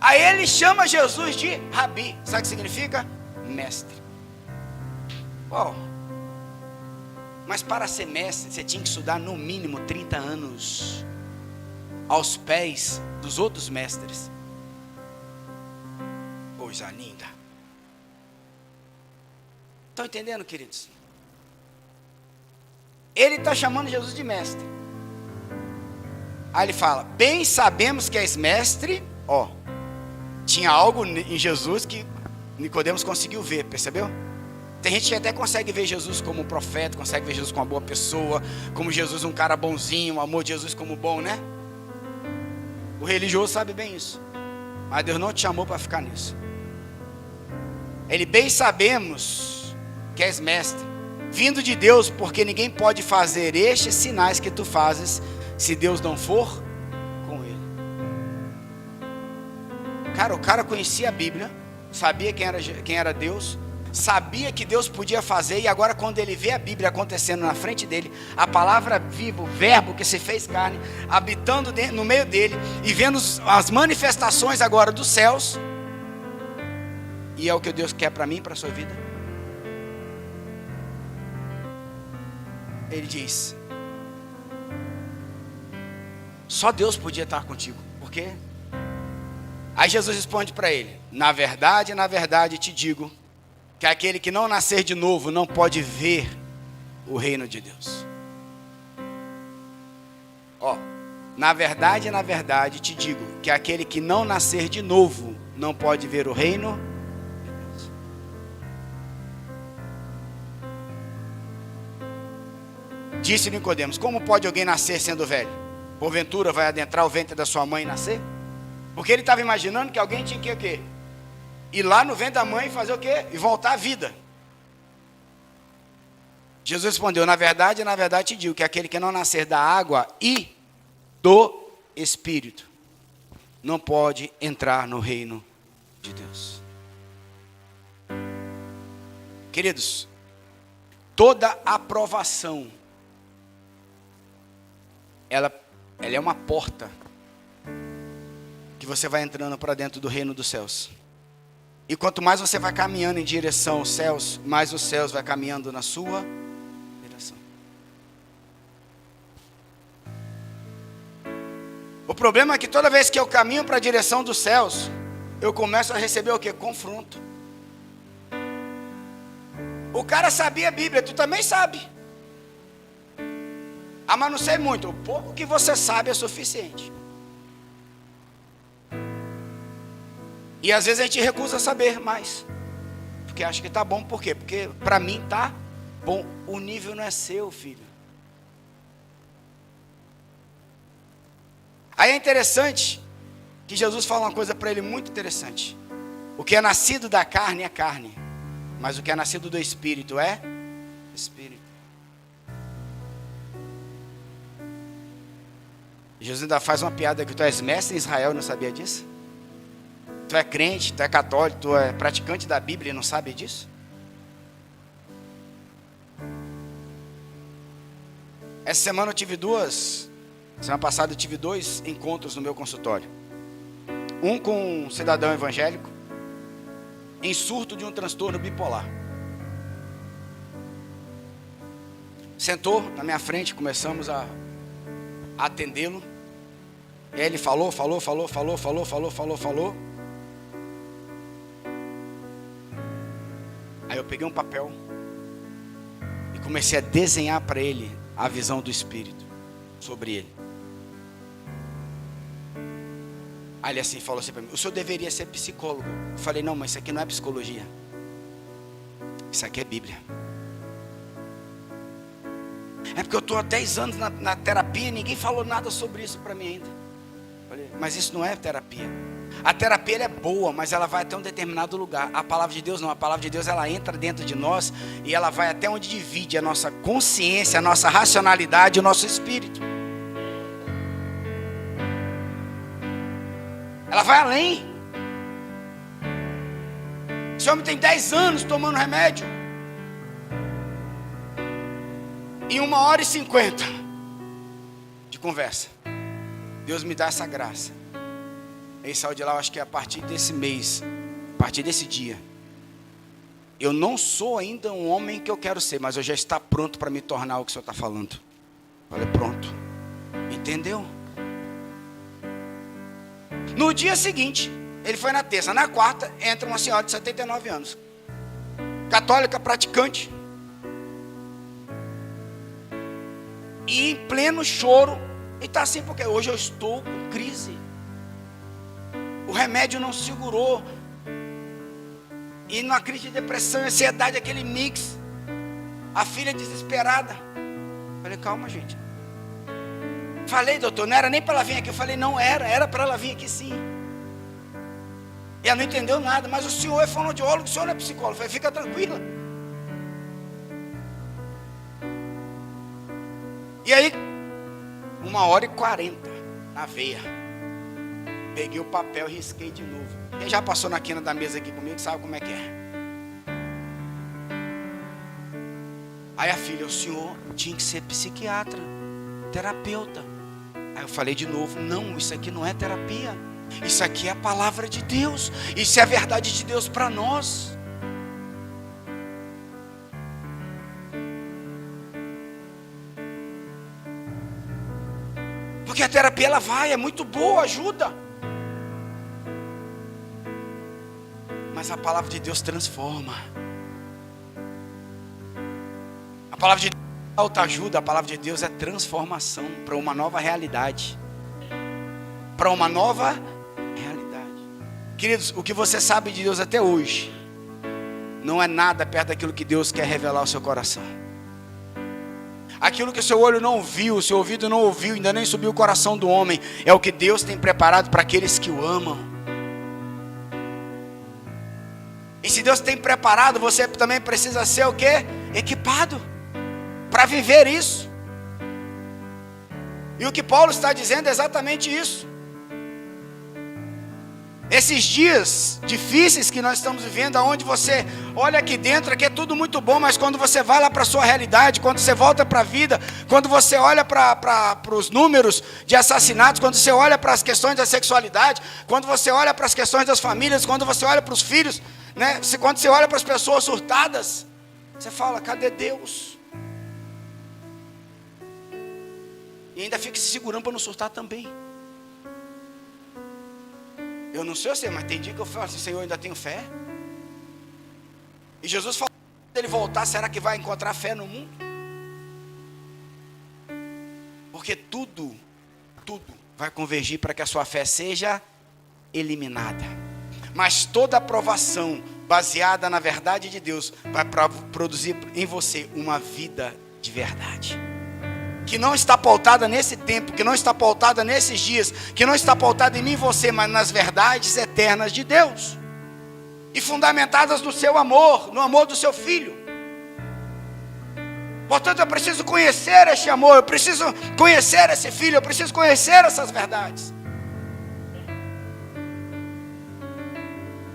A: Aí ele chama Jesus de Rabi. Sabe o que significa? Mestre. Bom, mas para ser mestre você tinha que estudar no mínimo 30 anos aos pés dos outros mestres. Coisa linda. Estão entendendo, queridos? Ele está chamando Jesus de mestre. Aí ele fala: bem sabemos que és mestre. Ó, tinha algo em Jesus que Nicodemos conseguiu ver, percebeu? Tem gente que até consegue ver Jesus como um profeta, consegue ver Jesus como uma boa pessoa, como Jesus um cara bonzinho, o amor de Jesus como bom, né? O religioso sabe bem isso. Mas Deus não te chamou para ficar nisso. Ele: bem sabemos que és mestre, vindo de Deus, porque ninguém pode fazer estes sinais que tu fazes, se Deus não for com ele. Cara, o cara conhecia a Bíblia, sabia quem era Deus, sabia que Deus podia fazer, e agora quando ele vê a Bíblia acontecendo na frente dele, a palavra viva, o verbo que se fez carne, habitando no meio dele, e vendo as manifestações agora dos céus, e é o que Deus quer para mim, para a sua vida. Ele diz: só Deus podia estar contigo. Por quê? Aí Jesus responde para ele: na verdade te digo, que aquele que não nascer de novo não pode ver o reino de Deus. Ó, na verdade te digo, que aquele que não nascer de novo não pode ver o reino de Deus. Disse Nicodemos: como pode alguém nascer sendo velho? Porventura vai adentrar o ventre da sua mãe e nascer? Porque ele estava imaginando que alguém tinha que o quê? Ir lá no ventre da mãe e fazer o quê? E voltar à vida. Jesus respondeu: na verdade te digo, que aquele que não nascer da água e do Espírito não pode entrar no reino de Deus. Queridos, Toda aprovação, ela é uma porta que você vai entrando para dentro do reino dos céus. E quanto mais você vai caminhando em direção aos céus, mais os céus vai caminhando na sua direção. O problema é que toda vez que eu caminho para a direção dos céus, eu começo a receber o quê? Confronto. O cara sabia a Bíblia, tu também sabe. Ah, mas não sei muito. O pouco que você sabe é suficiente. E às vezes a gente recusa saber mais. Porque acha que tá bom, por quê? Porque para mim tá bom. O nível não é seu, filho. Aí é interessante que Jesus fala uma coisa para ele muito interessante. O que é nascido da carne é carne, mas o que é nascido do Espírito é Espírito. Jesus ainda faz uma piada que tu és mestre em Israel e não sabia disso? Tu é crente, tu é católico, tu é praticante da Bíblia e não sabe disso? Essa semana eu tive semana passada eu tive 2 encontros no meu consultório. Um com um cidadão evangélico, em surto de um transtorno bipolar. Sentou na minha frente, começamos a atendê-lo. E aí ele falou. Aí eu peguei um papel e comecei a desenhar para ele a visão do Espírito sobre ele. Aí ele assim falou assim para mim: o senhor deveria ser psicólogo. Eu falei: não, mas isso aqui não é psicologia. Isso aqui é Bíblia. É porque eu estou há 10 anos na terapia e ninguém falou nada sobre isso para mim ainda. Eu falei: mas isso não é terapia. A terapia ela é boa, mas ela vai até um determinado lugar. A palavra de Deus não. A palavra de Deus ela entra dentro de nós e ela vai até onde divide a nossa consciência, a nossa racionalidade e o nosso espírito. Ela vai além. Esse homem tem 10 anos tomando remédio. Em 1h50 de conversa. Deus me dá essa graça. Aí saiu de lá, eu acho que a partir desse mês, a partir desse dia. Eu não sou ainda um homem que eu quero ser, mas eu já estou pronto para me tornar o que o senhor está falando. Falei: pronto. Entendeu? No dia seguinte, ele foi na terça. Na quarta, entra uma senhora de 79 anos. Católica, praticante. E em pleno choro. E está assim porque hoje eu estou com crise. O remédio não segurou. E numa crise de depressão, ansiedade, aquele mix. A filha desesperada. Falei: calma, gente. Falei: doutor, não era nem para ela vir aqui. Eu falei: não era para ela vir aqui sim. E ela não entendeu nada. Mas o senhor é fonoaudiólogo, o senhor não é psicólogo. Eu falei: fica tranquila. E aí, 1h40 na veia. Peguei o papel e risquei de novo. Quem já passou na quina da mesa aqui comigo sabe como é que é. Aí a filha: o senhor tinha que ser psiquiatra, terapeuta. Aí eu falei de novo: não, isso aqui não é terapia. Isso aqui é a palavra de Deus. Isso é a verdade de Deus para nós. Porque a terapia ela vai, é muito boa, ajuda. Mas a palavra de Deus transforma. A palavra de Deus é autoajuda, a palavra de Deus é transformação para uma nova realidade. Para uma nova realidade. Queridos, o que você sabe de Deus até hoje não é nada perto daquilo que Deus quer revelar ao seu coração. Aquilo que o seu olho não viu, o seu ouvido não ouviu, ainda nem subiu o coração do homem, é o que Deus tem preparado para aqueles que o amam. E se Deus tem preparado, você também precisa ser o quê? Equipado para viver isso. E o que Paulo está dizendo é exatamente isso. Esses dias difíceis que nós estamos vivendo, onde você olha aqui dentro, aqui é tudo muito bom, mas quando você vai lá para a sua realidade, quando você volta para a vida, quando você olha para os números de assassinatos, quando você olha para as questões da sexualidade, quando você olha para as questões das famílias, quando você olha para os filhos, né? Quando você olha para as pessoas surtadas, você fala, cadê Deus? E ainda fica se segurando para não surtar também. Eu não sei você, mas tem dia que eu falo assim, Senhor, eu ainda tenho fé. E Jesus falou, quando ele voltar, será que vai encontrar fé no mundo? Porque tudo vai convergir para que a sua fé seja eliminada. Mas toda aprovação baseada na verdade de Deus vai produzir em você uma vida de verdade. Que não está pautada nesse tempo, que não está pautada nesses dias, que não está pautada em mim e você, mas nas verdades eternas de Deus. E fundamentadas no seu amor, no amor do seu Filho. Portanto, eu preciso conhecer este amor, eu preciso conhecer esse Filho, eu preciso conhecer essas verdades.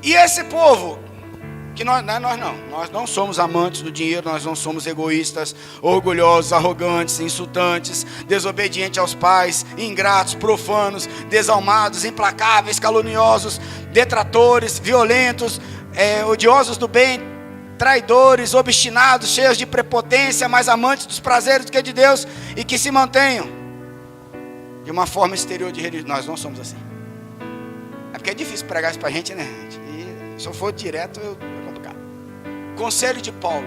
A: E esse povo, que nós não somos amantes do dinheiro, nós não somos egoístas, orgulhosos, arrogantes, insultantes, desobedientes aos pais, ingratos, profanos, desalmados, implacáveis, caluniosos, detratores, violentos, odiosos do bem, traidores, obstinados, cheios de prepotência, mais amantes dos prazeres do que de Deus, e que se mantenham de uma forma exterior de religião. Nós não somos assim. É porque é difícil pregar isso para a gente, né, gente? E se eu for direto, é complicado. Conselho de Paulo: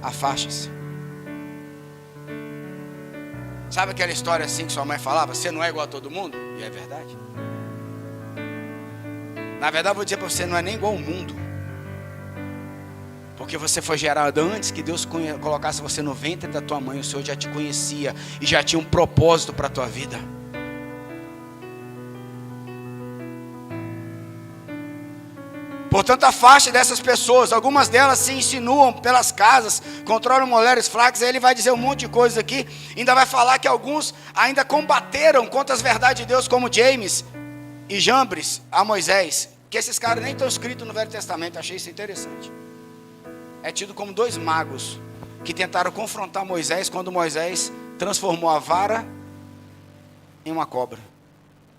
A: afaste-se. Sabe aquela história assim que sua mãe falava? Você não é igual a todo mundo? E é verdade. Na verdade, eu vou dizer para você, não é nem igual ao mundo. Porque você foi gerado antes que Deus colocasse você no ventre da tua mãe. O Senhor já te conhecia e já tinha um propósito para a tua vida. Portanto, afaste dessas pessoas. Algumas delas se insinuam pelas casas, controlam mulheres fracas. Aí ele vai dizer um monte de coisa aqui. Ainda vai falar que alguns ainda combateram contra as verdades de Deus, como James e Jambres a Moisés. Que esses caras nem estão escritos no Velho Testamento. Achei isso interessante. É tido como dois magos que tentaram confrontar Moisés quando Moisés transformou a vara em uma cobra.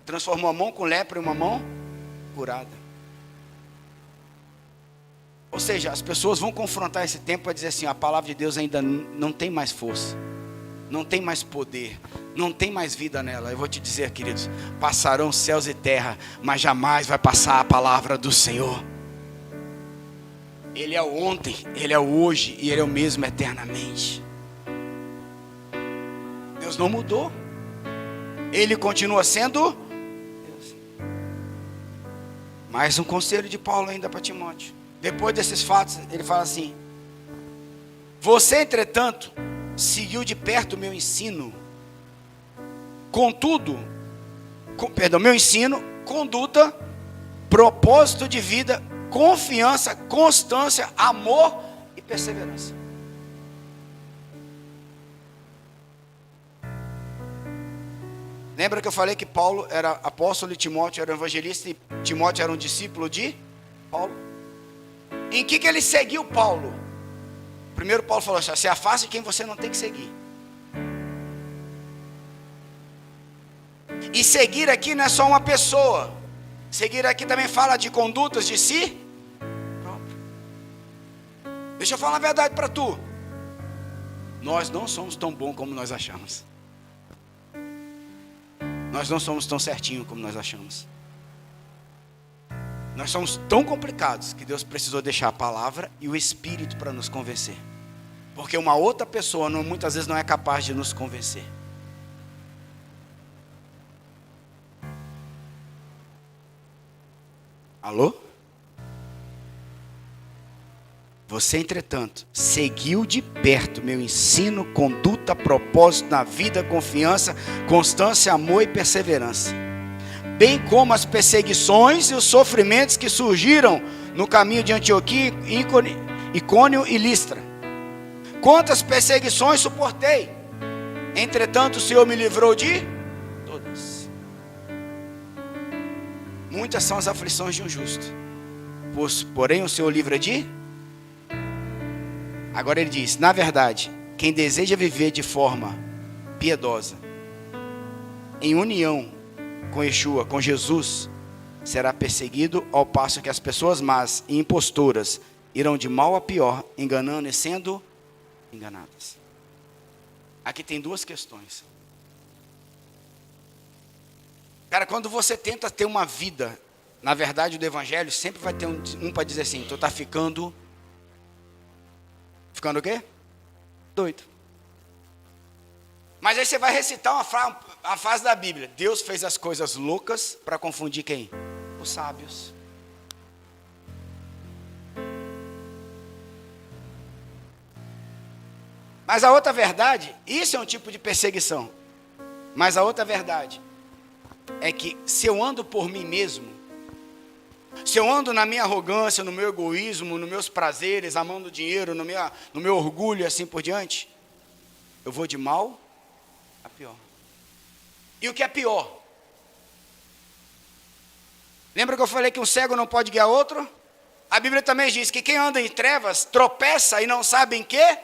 A: Transformou a mão com lepra em uma mão curada. Ou seja, as pessoas vão confrontar esse tempo para dizer assim: a palavra de Deus ainda não tem mais força, não tem mais poder, não tem mais vida nela. Eu vou te dizer, queridos, passarão céus e terra, mas jamais vai passar a palavra do Senhor. Ele é o ontem, Ele é o hoje e Ele é o mesmo eternamente. Deus não mudou. Ele continua sendo Deus. Mais um conselho de Paulo ainda para Timóteo. Depois desses fatos, ele fala assim: você, entretanto, seguiu de perto o meu ensino. Contudo, meu ensino, conduta, propósito de vida, confiança, constância, amor e perseverança. Lembra que eu falei que Paulo era apóstolo e Timóteo era evangelista e Timóteo era um discípulo de Paulo? Em que ele seguiu Paulo? Primeiro Paulo falou assim: se afaste de quem você não tem que seguir. E seguir aqui não é só uma pessoa. Seguir aqui também fala de condutas de si próprio. Deixa eu falar a verdade para tu. Nós não somos tão bons como nós achamos. Nós não somos tão certinhos como nós achamos. Nós somos tão complicados que Deus precisou deixar a palavra e o Espírito para nos convencer. Porque uma outra pessoa muitas vezes não é capaz de nos convencer. Alô? Você, entretanto, seguiu de perto meu ensino, conduta, propósito na vida, confiança, constância, amor e perseverança. Bem como as perseguições e os sofrimentos que surgiram no caminho de Antioquia, Icônio e Listra. Quantas perseguições suportei, entretanto o Senhor me livrou de todas. muitas são as aflições de um justo, porém o Senhor livra de... Agora ele diz, na verdade, quem deseja viver de forma piedosa, em união com Yeshua, com Jesus, será perseguido, ao passo que as pessoas más e impostoras irão de mal a pior, enganando e sendo enganadas. Aqui tem duas questões. Cara, quando você tenta ter uma vida, na verdade do evangelho, sempre vai ter um para dizer assim, tu está ficando o quê? Doido. Mas aí você vai recitar a frase da Bíblia. Deus fez as coisas loucas para confundir quem? Os sábios. Mas a outra verdade, isso é um tipo de perseguição. Mas a outra verdade é que se eu ando por mim mesmo, se eu ando na minha arrogância, no meu egoísmo, nos meus prazeres, amando dinheiro, no meu orgulho e assim por diante, eu vou de mal a pior. E o que é pior? Lembra que eu falei que um cego não pode guiar outro? A Bíblia também diz que quem anda em trevas tropeça e não sabe em quê?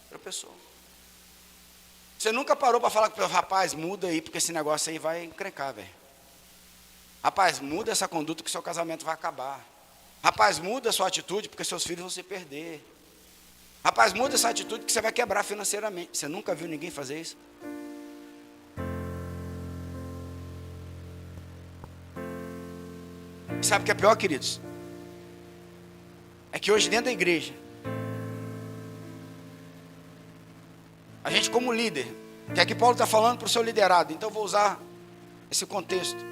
A: Tropeçou. Você nunca parou para falar com o rapaz, muda aí, porque esse negócio aí vai encrencar, velho. Rapaz, muda essa conduta que seu casamento vai acabar. Rapaz, muda a sua atitude porque seus filhos vão se perder. Rapaz, muda essa atitude que você vai quebrar financeiramente. Você nunca viu ninguém fazer isso? E sabe o que é pior, queridos? É que hoje dentro da igreja, a gente como líder, que aqui Paulo está falando para o seu liderado, então eu vou usar esse contexto.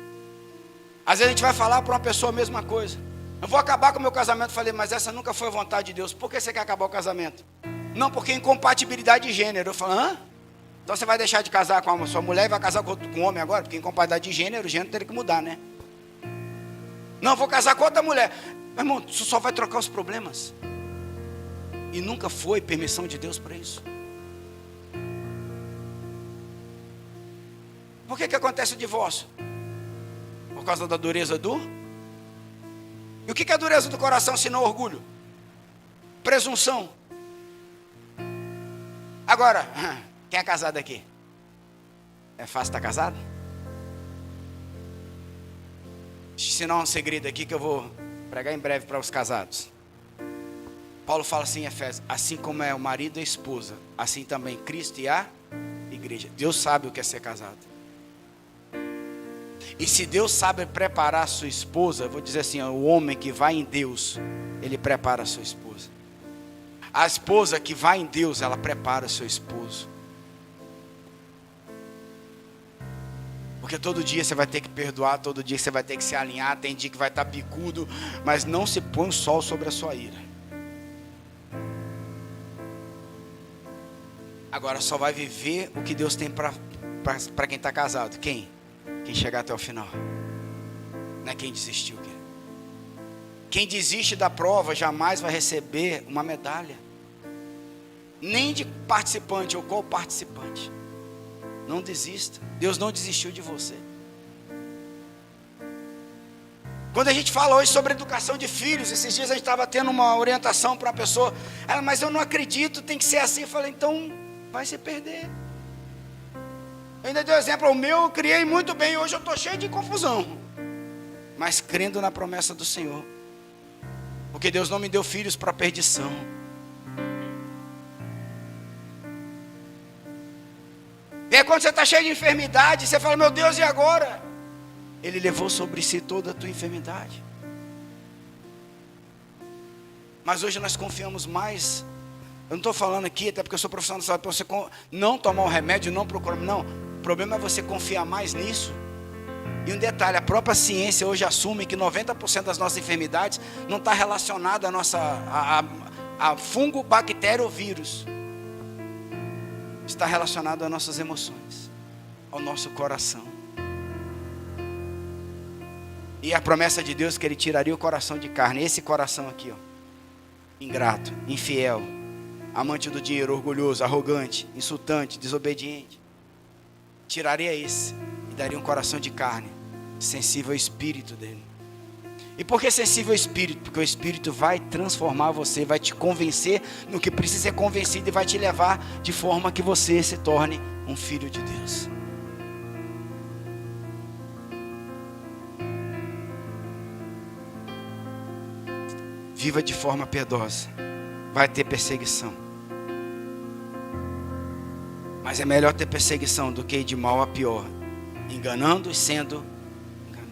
A: Às vezes a gente vai falar para uma pessoa a mesma coisa. Eu vou acabar com o meu casamento. Falei, mas essa nunca foi a vontade de Deus. Por que você quer acabar o casamento? Não, porque é incompatibilidade de gênero. Eu falo, hã? Então você vai deixar de casar com a sua mulher e vai casar com um homem agora? Porque incompatibilidade de gênero, o gênero teria que mudar, né? Não, vou casar com outra mulher. Meu irmão, isso só vai trocar os problemas. E nunca foi permissão de Deus para isso. Por que acontece o divórcio? Por causa da dureza do... E o que é a dureza do coração se não orgulho? Presunção. Agora, quem é casado aqui? É fácil estar casado? Deixa eu ensinar um segredo aqui que eu vou pregar em breve para os casados. Paulo fala assim em Efésios, assim como é o marido e a esposa, assim também Cristo e a igreja. Deus sabe o que é ser casado. E se Deus sabe preparar a sua esposa, eu vou dizer assim, o homem que vai em Deus, ele prepara a sua esposa. A esposa que vai em Deus, ela prepara o seu esposo. Porque todo dia você vai ter que perdoar, todo dia você vai ter que se alinhar, tem dia que vai estar picudo, mas não se põe o sol sobre a sua ira. Agora só vai viver o que Deus tem para quem está casado. Quem chegar até o final. Não é quem desistiu, querido. Quem desiste da prova jamais vai receber uma medalha. Nem de participante ou co-participante. Não desista. Deus não desistiu de você. Quando a gente fala hoje sobre educação de filhos, esses dias a gente estava tendo uma orientação para uma pessoa. Ela, mas eu não acredito, tem que ser assim. Eu falei, então vai se perder. Eu ainda dei um exemplo, o meu eu criei muito bem, hoje eu estou cheio de confusão. Mas crendo na promessa do Senhor. Porque Deus não me deu filhos para perdição. E aí quando você está cheio de enfermidade, você fala, meu Deus, e agora? Ele levou sobre si toda a tua enfermidade. Mas hoje nós confiamos mais. Eu não estou falando aqui, até porque eu sou profissional de saúde, para você não tomar o remédio, não procurar, não. O problema é você confiar mais nisso. E um detalhe, a própria ciência hoje assume que 90% das nossas enfermidades não está relacionada a fungo, bactéria ou vírus. Está relacionado às nossas emoções, ao nosso coração. E a promessa de Deus é que Ele tiraria o coração de carne, esse coração aqui, ó, ingrato, infiel, amante do dinheiro, orgulhoso, arrogante, insultante, desobediente. Tiraria esse e daria um coração de carne, sensível ao Espírito dele. E por que sensível ao Espírito? Porque o Espírito vai transformar você, vai te convencer no que precisa ser convencido e vai te levar de forma que você se torne um filho de Deus. Viva de forma piedosa. Vai ter perseguição. Mas é melhor ter perseguição do que ir de mal a pior, enganando e sendo enganado.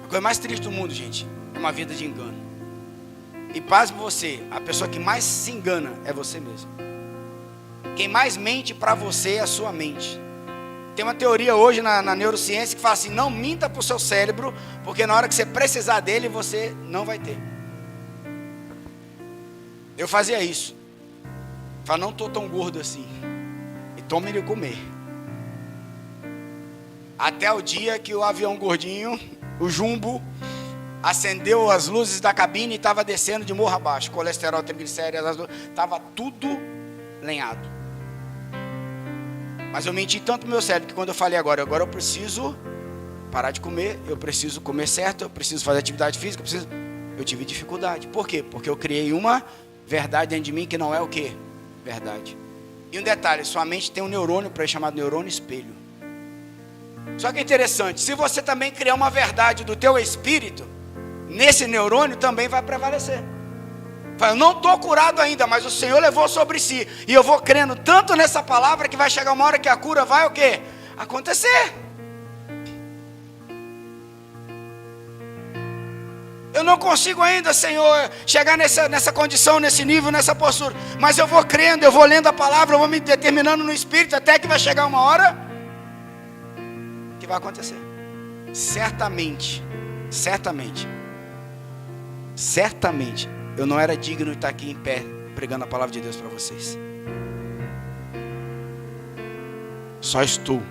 A: A coisa mais triste do mundo, gente, é uma vida de engano. E pasme você, a pessoa que mais se engana é você mesmo. Quem mais mente para você é a sua mente. Tem uma teoria hoje na neurociência que fala assim: não minta para o seu cérebro, porque na hora que você precisar dele, você não vai ter. Eu fazia isso. Falei, não estou tão gordo assim. E tome ele comer. Até o dia que o avião gordinho, o jumbo, acendeu as luzes da cabine e estava descendo de morro abaixo. Colesterol, triglicéridos, estava tudo lenhado. Mas eu menti tanto no meu cérebro que quando eu falei agora eu preciso parar de comer, eu preciso comer certo, eu preciso fazer atividade física, eu tive dificuldade. Por quê? Porque eu criei uma verdade dentro de mim que não é o quê? Verdade. E um detalhe, sua mente tem um neurônio para chamado neurônio espelho. Só que é interessante, se você também criar uma verdade do teu espírito, nesse neurônio também vai prevalecer. Eu não estou curado ainda, mas o Senhor levou sobre si. E eu vou crendo tanto nessa palavra que vai chegar uma hora que a cura vai o quê? Acontecer. Eu não consigo ainda, Senhor, chegar nessa condição, nesse nível, nessa postura. Mas eu vou crendo, eu vou lendo a palavra, eu vou me determinando no Espírito, até que vai chegar uma hora que vai acontecer. Certamente, certamente, certamente, eu não era digno de estar aqui em pé, pregando a palavra de Deus para vocês. Só estou,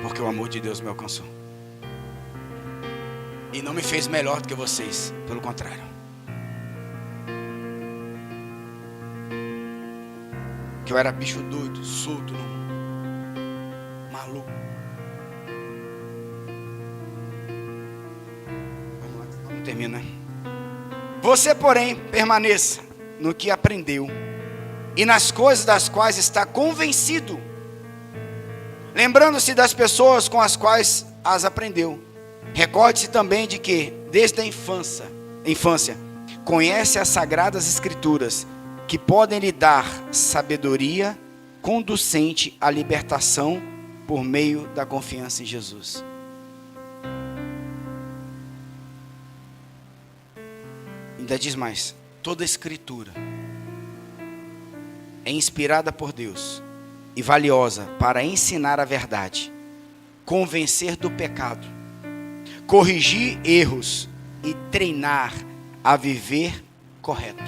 A: porque o amor de Deus me alcançou. E não me fez melhor do que vocês, pelo contrário. Que eu era bicho doido, solto, maluco. Vamos terminar. Você, porém, permaneça no que aprendeu e nas coisas das quais está convencido, lembrando-se das pessoas com as quais as aprendeu. Recorde-se também de que, desde a infância, conhece as sagradas escrituras, que podem lhe dar sabedoria conducente à libertação por meio da confiança em Jesus. Ainda diz mais, toda a escritura é inspirada por Deus e valiosa para ensinar a verdade, convencer do pecado, corrigir erros e treinar a viver correto.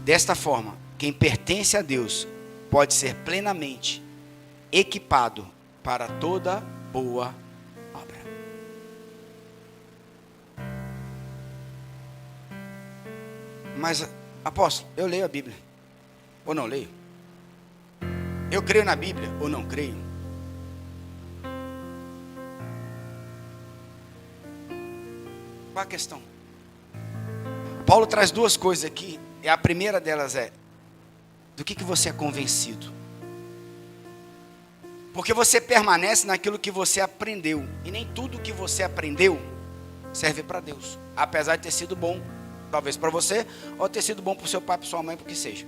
A: Desta forma, quem pertence a Deus pode ser plenamente equipado para toda boa obra. Mas, apóstolo, eu leio a Bíblia ou não leio? Eu creio na Bíblia ou não creio? Qual a questão? Paulo traz duas coisas aqui. E a primeira delas é: do que você é convencido? Porque você permanece naquilo que você aprendeu. E nem tudo que você aprendeu serve para Deus. Apesar de ter sido bom, talvez para você, ou ter sido bom para o seu pai, para sua mãe, para o que seja.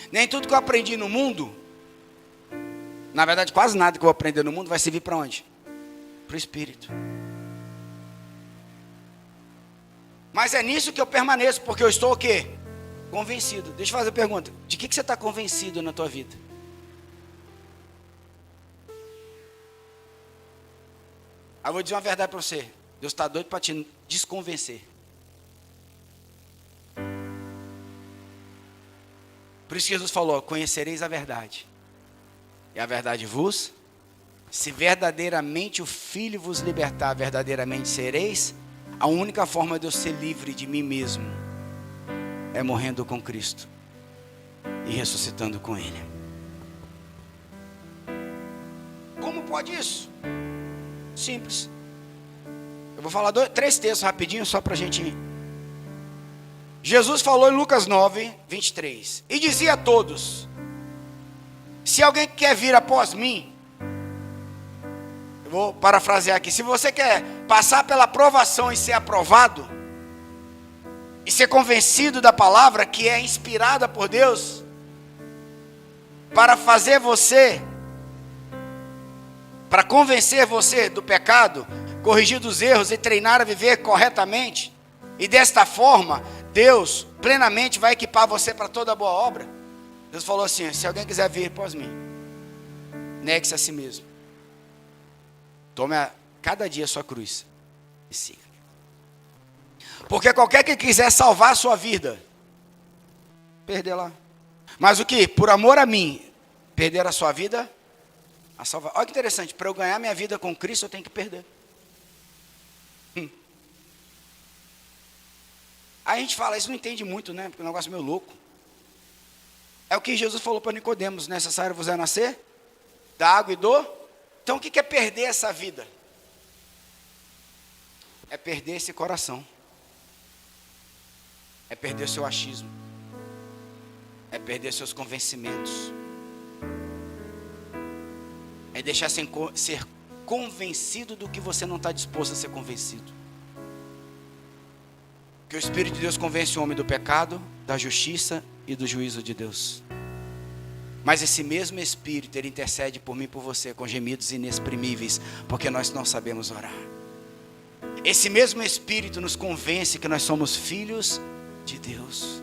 A: Nem tudo que eu aprendi no mundo, na verdade quase nada que eu vou aprender no mundo vai servir para onde? Para o Espírito. Mas é nisso que eu permaneço, porque eu estou o quê? Convencido. Deixa eu fazer a pergunta. De que você está convencido na tua vida? Eu vou dizer uma verdade para você. Deus está doido para te desconvencer. Por isso que Jesus falou: conhecereis a verdade, e a verdade vos, se verdadeiramente o Filho vos libertar, verdadeiramente sereis A única forma de eu ser livre de mim mesmo é morrendo com Cristo e ressuscitando com Ele. Como pode isso? Simples. Eu vou falar 3 textos rapidinho só para a gente... Jesus falou em Lucas 9, 23. E dizia a todos: se alguém quer vir após mim, eu vou parafrasear aqui, se você quer passar pela provação e ser aprovado, e ser convencido da palavra que é inspirada por Deus, para fazer você, para convencer você do pecado, corrigir dos erros e treinar a viver corretamente, e desta forma, Deus plenamente vai equipar você para toda boa obra. Deus falou assim: se alguém quiser vir após mim, negue-se a si mesmo, tome cada dia a sua cruz e siga. Porque qualquer que quiser salvar a sua vida, perderá. Mas o que? Por amor a mim, perder a sua vida, a salvar. Olha que interessante, para eu ganhar minha vida com Cristo, eu tenho que perder. Aí a gente fala, isso não entende muito, né? Porque é um negócio meio louco. É o que Jesus falou para Nicodemos: necessário vos é nascer da água e do... Então o que é perder essa vida? É perder esse coração. É perder seu achismo. É perder seus convencimentos. É deixar ser convencido do que você não está disposto a ser convencido. Que o Espírito de Deus convence o homem do pecado, da justiça e do juízo de Deus. Mas esse mesmo Espírito, ele intercede por mim e por você com gemidos inexprimíveis, porque nós não sabemos orar. Esse mesmo Espírito nos convence que nós somos filhos de Deus.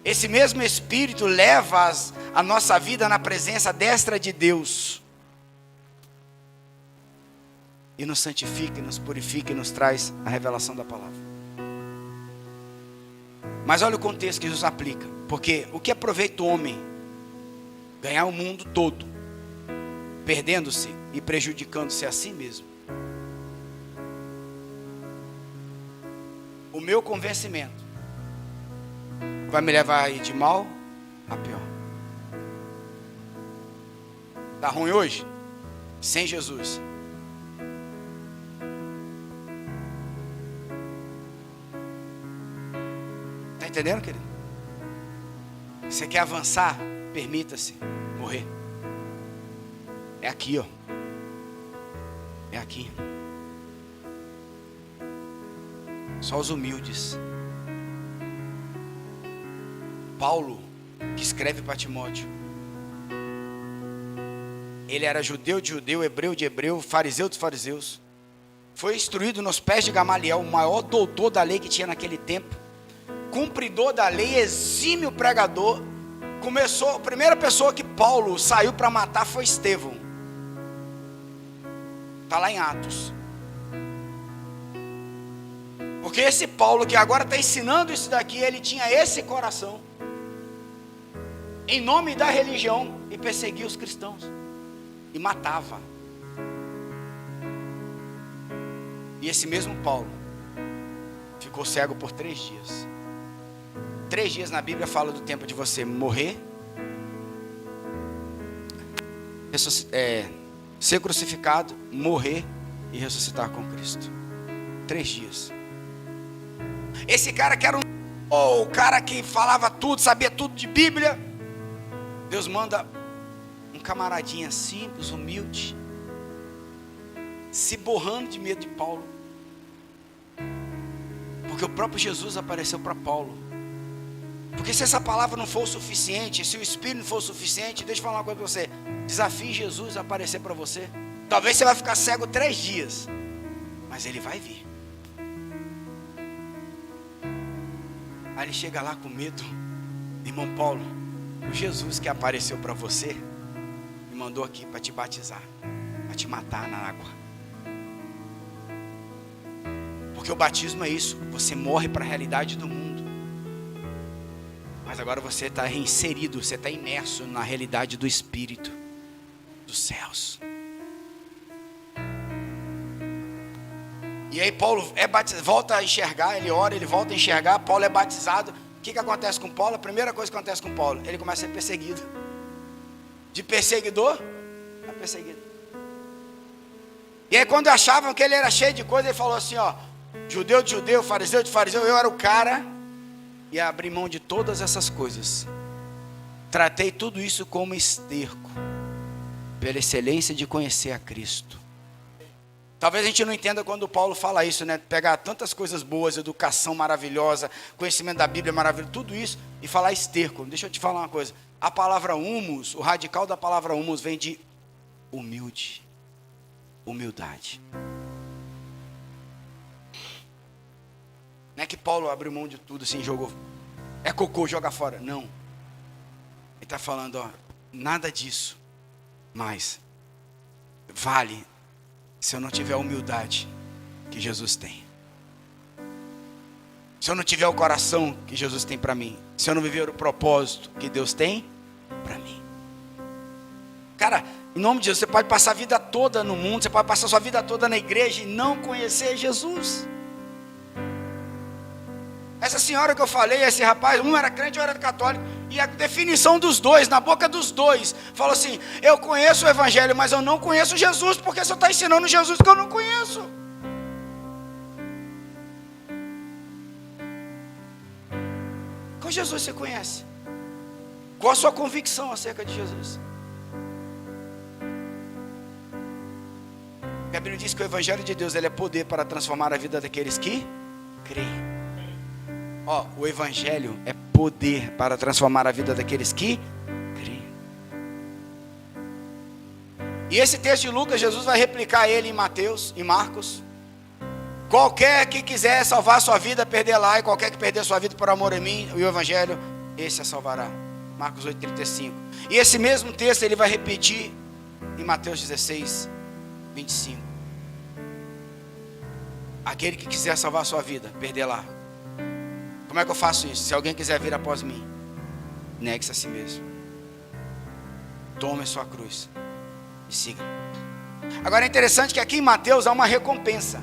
A: Esse mesmo Espírito leva a nossa vida na presença destra de Deus. E nos santifica, e nos purifica, e nos traz a revelação da palavra. Mas olha o contexto que Jesus aplica. Porque o que aproveita o homem ganhar o mundo todo, perdendo-se e prejudicando-se a si mesmo? O meu convencimento vai me levar a ir de mal a pior. Está ruim hoje? Sem Jesus. Está entendendo, querido? Você quer avançar? Permita-se morrer. É aqui, ó. É aqui. Só os humildes. Paulo, que escreve para Timóteo, ele era judeu de judeu, hebreu de hebreu, fariseu dos fariseus. Foi instruído nos pés de Gamaliel, o maior doutor da lei que tinha naquele tempo, cumpridor da lei, exímio pregador. A primeira pessoa que Paulo saiu para matar foi Estevão. Está lá em Atos. Porque esse Paulo que agora está ensinando isso daqui, ele tinha esse coração, em nome da religião, e perseguia os cristãos, e matava. E esse mesmo Paulo ficou cego por 3 dias. 3 dias na Bíblia fala do tempo de você morrer, ser crucificado, morrer e ressuscitar com Cristo. 3 dias. Esse cara que era o cara que falava tudo, sabia tudo de Bíblia, Deus manda um camaradinha simples, humilde, se borrando de medo de Paulo, porque o próprio Jesus apareceu para Paulo. Porque se essa palavra não for o suficiente, se o Espírito não for o suficiente, deixa eu falar uma coisa para você: desafie Jesus a aparecer para você. Talvez você vai ficar cego 3 dias, mas ele vai vir. Aí ele chega lá com medo: irmão Paulo, o Jesus que apareceu para você me mandou aqui para te batizar, para te matar na água. Porque o batismo é isso, você morre para a realidade do mundo, mas agora você está reinserido, você está imerso na realidade do Espírito, dos céus. E aí Paulo é batizado, volta a enxergar, ele ora, ele volta a enxergar, Paulo é batizado. O que acontece com Paulo? A primeira coisa que acontece com Paulo, ele começa a ser perseguido. De perseguidor a perseguido. E aí quando achavam que ele era cheio de coisa, ele falou assim, ó, judeu de judeu, fariseu de fariseu, eu era o cara, e abri mão de todas essas coisas. Tratei tudo isso como esterco, pela excelência de conhecer a Cristo. Talvez a gente não entenda quando Paulo fala isso, né? Pegar tantas coisas boas, educação maravilhosa, conhecimento da Bíblia maravilhoso, tudo isso, e falar esterco. Deixa eu te falar uma coisa. A palavra humus, o radical da palavra humus vem de humilde, humildade. Não é que Paulo abriu mão de tudo assim, jogou, é cocô, joga fora. Não. Ele está falando, ó, nada disso, mas vale se eu não tiver a humildade que Jesus tem. Se eu não tiver o coração que Jesus tem para mim. Se eu não viver o propósito que Deus tem para mim. Cara, em nome de Jesus, você pode passar a vida toda no mundo, você pode passar a sua vida toda na igreja e não conhecer Jesus. Essa senhora que eu falei, esse rapaz, um era crente, um era católico, e a definição dos dois, na boca dos dois, falou assim, eu conheço o evangelho, mas eu não conheço Jesus, porque você está ensinando Jesus que eu não conheço. Qual Jesus você conhece? Qual a sua convicção acerca de Jesus? A Bíblia diz que o evangelho de Deus, ele é poder para transformar a vida daqueles que creem. Ó, o evangelho é poder para transformar a vida daqueles que creem. E esse texto de Lucas, Jesus vai replicar ele em Mateus, em Marcos. Qualquer que quiser salvar a sua vida, perderá, e qualquer que perder a sua vida por amor a mim e o evangelho, esse a salvará. Marcos 8,35. E esse mesmo texto ele vai repetir em Mateus 16, 25. Aquele que quiser salvar a sua vida, perderá. Como é que eu faço isso? Se alguém quiser vir após mim, negue-se a si mesmo. Tome a sua cruz e siga. Agora é interessante que aqui em Mateus há uma recompensa.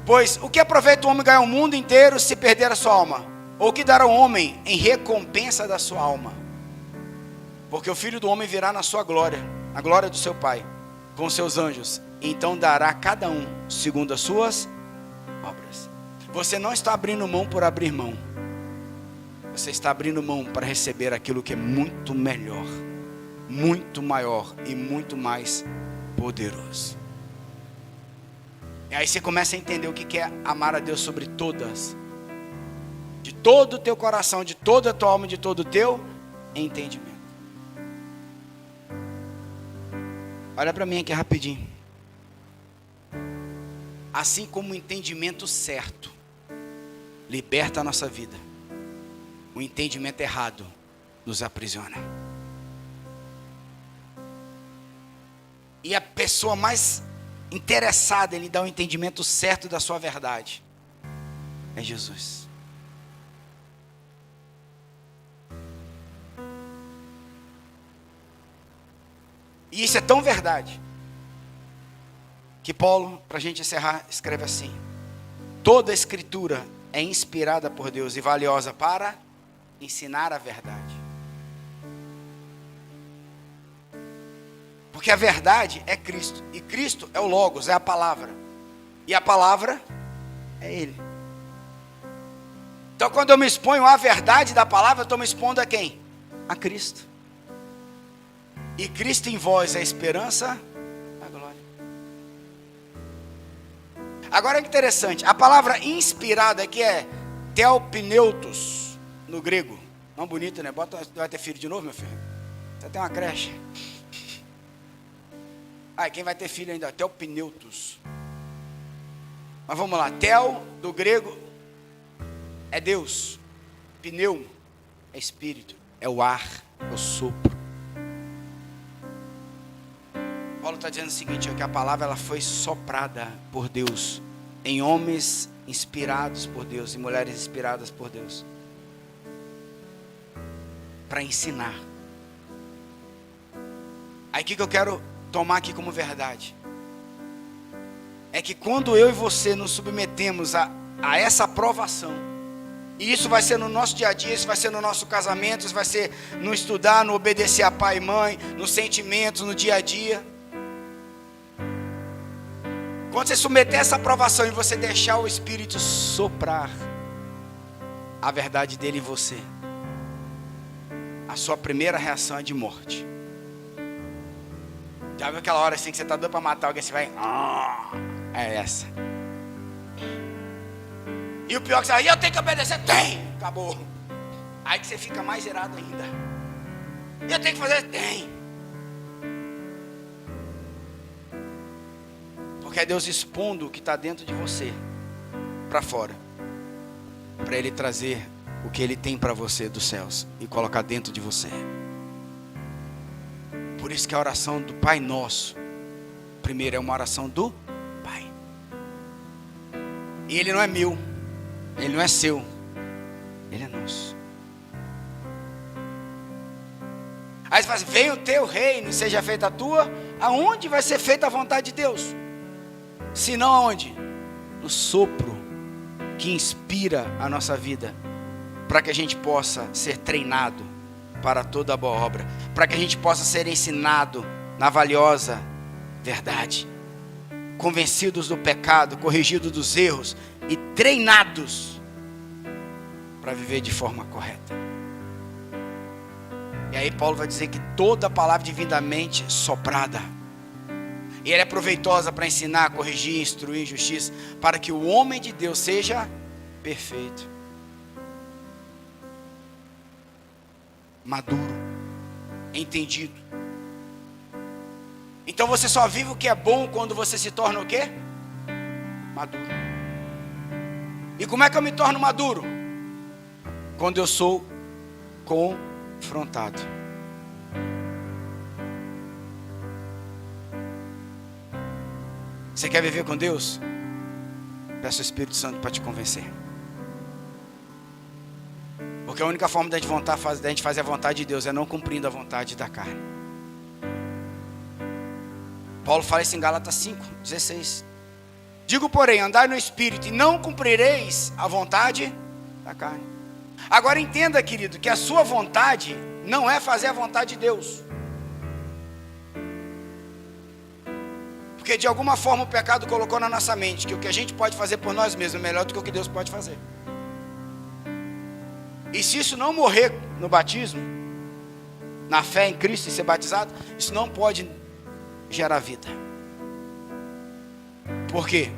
A: Pois o que aproveita o homem ganhar o mundo inteiro se perder a sua alma? Ou o que dará o homem em recompensa da sua alma? Porque o Filho do Homem virá na sua glória, na glória do seu Pai, com seus anjos. E então dará a cada um segundo as suas obras. Você não está abrindo mão por abrir mão. Você está abrindo mão para receber aquilo que é muito melhor, muito maior e muito mais poderoso. E aí você começa a entender o que é amar a Deus sobre todas, de todo o teu coração, de toda a tua alma, de todo o teu entendimento. Olha para mim aqui rapidinho. Assim como o entendimento certo liberta a nossa vida, o entendimento errado nos aprisiona. E a pessoa mais interessada em lhe dar o entendimento certo da sua verdade é Jesus. E isso é tão verdade que Paulo, para a gente encerrar, escreve assim: toda a escritura é inspirada por Deus e valiosa para ensinar a verdade. Porque a verdade é Cristo, e Cristo é o Logos, é a palavra, e a palavra é Ele. Então quando eu me exponho à verdade da palavra, eu estou me expondo a quem? A Cristo. E Cristo em vós é a esperança, a glória. Agora é interessante, a palavra inspirada aqui é theopneutos, no grego. Não bonito, né? Vai ter filho de novo, meu filho? Você tem uma creche. Quem vai ter filho ainda? Theopneutos. Mas vamos lá, theo, do grego, é Deus. Pneu, é espírito, é o ar, é o sopro. Paulo está dizendo o seguinte, que a palavra ela foi soprada por Deus, em homens inspirados por Deus, em mulheres inspiradas por Deus, para ensinar. Aí o que eu quero tomar aqui como verdade? é que quando eu e você nos submetemos a essa provação, e isso vai ser no nosso dia a dia, isso vai ser no nosso casamento, isso vai ser no estudar, no obedecer a pai e mãe, nos sentimentos, no dia a dia. Quando você submeter essa provação e você deixar o Espírito soprar a verdade dele em você, a sua primeira reação é de morte. Já viu aquela hora assim que você está doido para matar alguém, você vai... É essa. E o pior é que você vai, eu tenho que obedecer? Tem! Acabou. Aí que você fica mais irado ainda. Eu tenho que fazer? Tem! Porque é Deus expondo o que está dentro de você para fora, para Ele trazer o que Ele tem para você dos céus e colocar dentro de você. Por isso que a oração do Pai Nosso, primeiro é uma oração do Pai. E Ele não é meu, Ele não é seu, Ele é nosso. Aí você fala assim, venha o teu reino, seja feita a tua. Aonde vai ser feita a vontade de Deus? Se não aonde? No sopro que inspira a nossa vida, para que a gente possa ser treinado para toda a boa obra, para que a gente possa ser ensinado na valiosa verdade, convencidos do pecado, corrigidos dos erros e treinados para viver de forma correta. E aí Paulo vai dizer que toda palavra divinamente soprada, e ela é proveitosa para ensinar, corrigir, instruir em justiça, para que o homem de Deus seja perfeito, maduro, entendido. Então você só vive o que é bom quando você se torna o quê? Maduro. E como é que eu me torno maduro? Quando eu sou confrontado. Você quer viver com Deus? Peça o Espírito Santo para te convencer. Porque a única forma da gente fazer a vontade de Deus é não cumprindo a vontade da carne. Paulo fala isso em Gálatas 5:16. Digo, porém, andai no Espírito e não cumprireis a vontade da carne. Agora entenda, querido, que a sua vontade não é fazer a vontade de Deus. Porque de alguma forma o pecado colocou na nossa mente que o que a gente pode fazer por nós mesmos é melhor do que o que Deus pode fazer. E se isso não morrer no batismo, na fé em Cristo e ser batizado, isso não pode gerar vida. Por quê?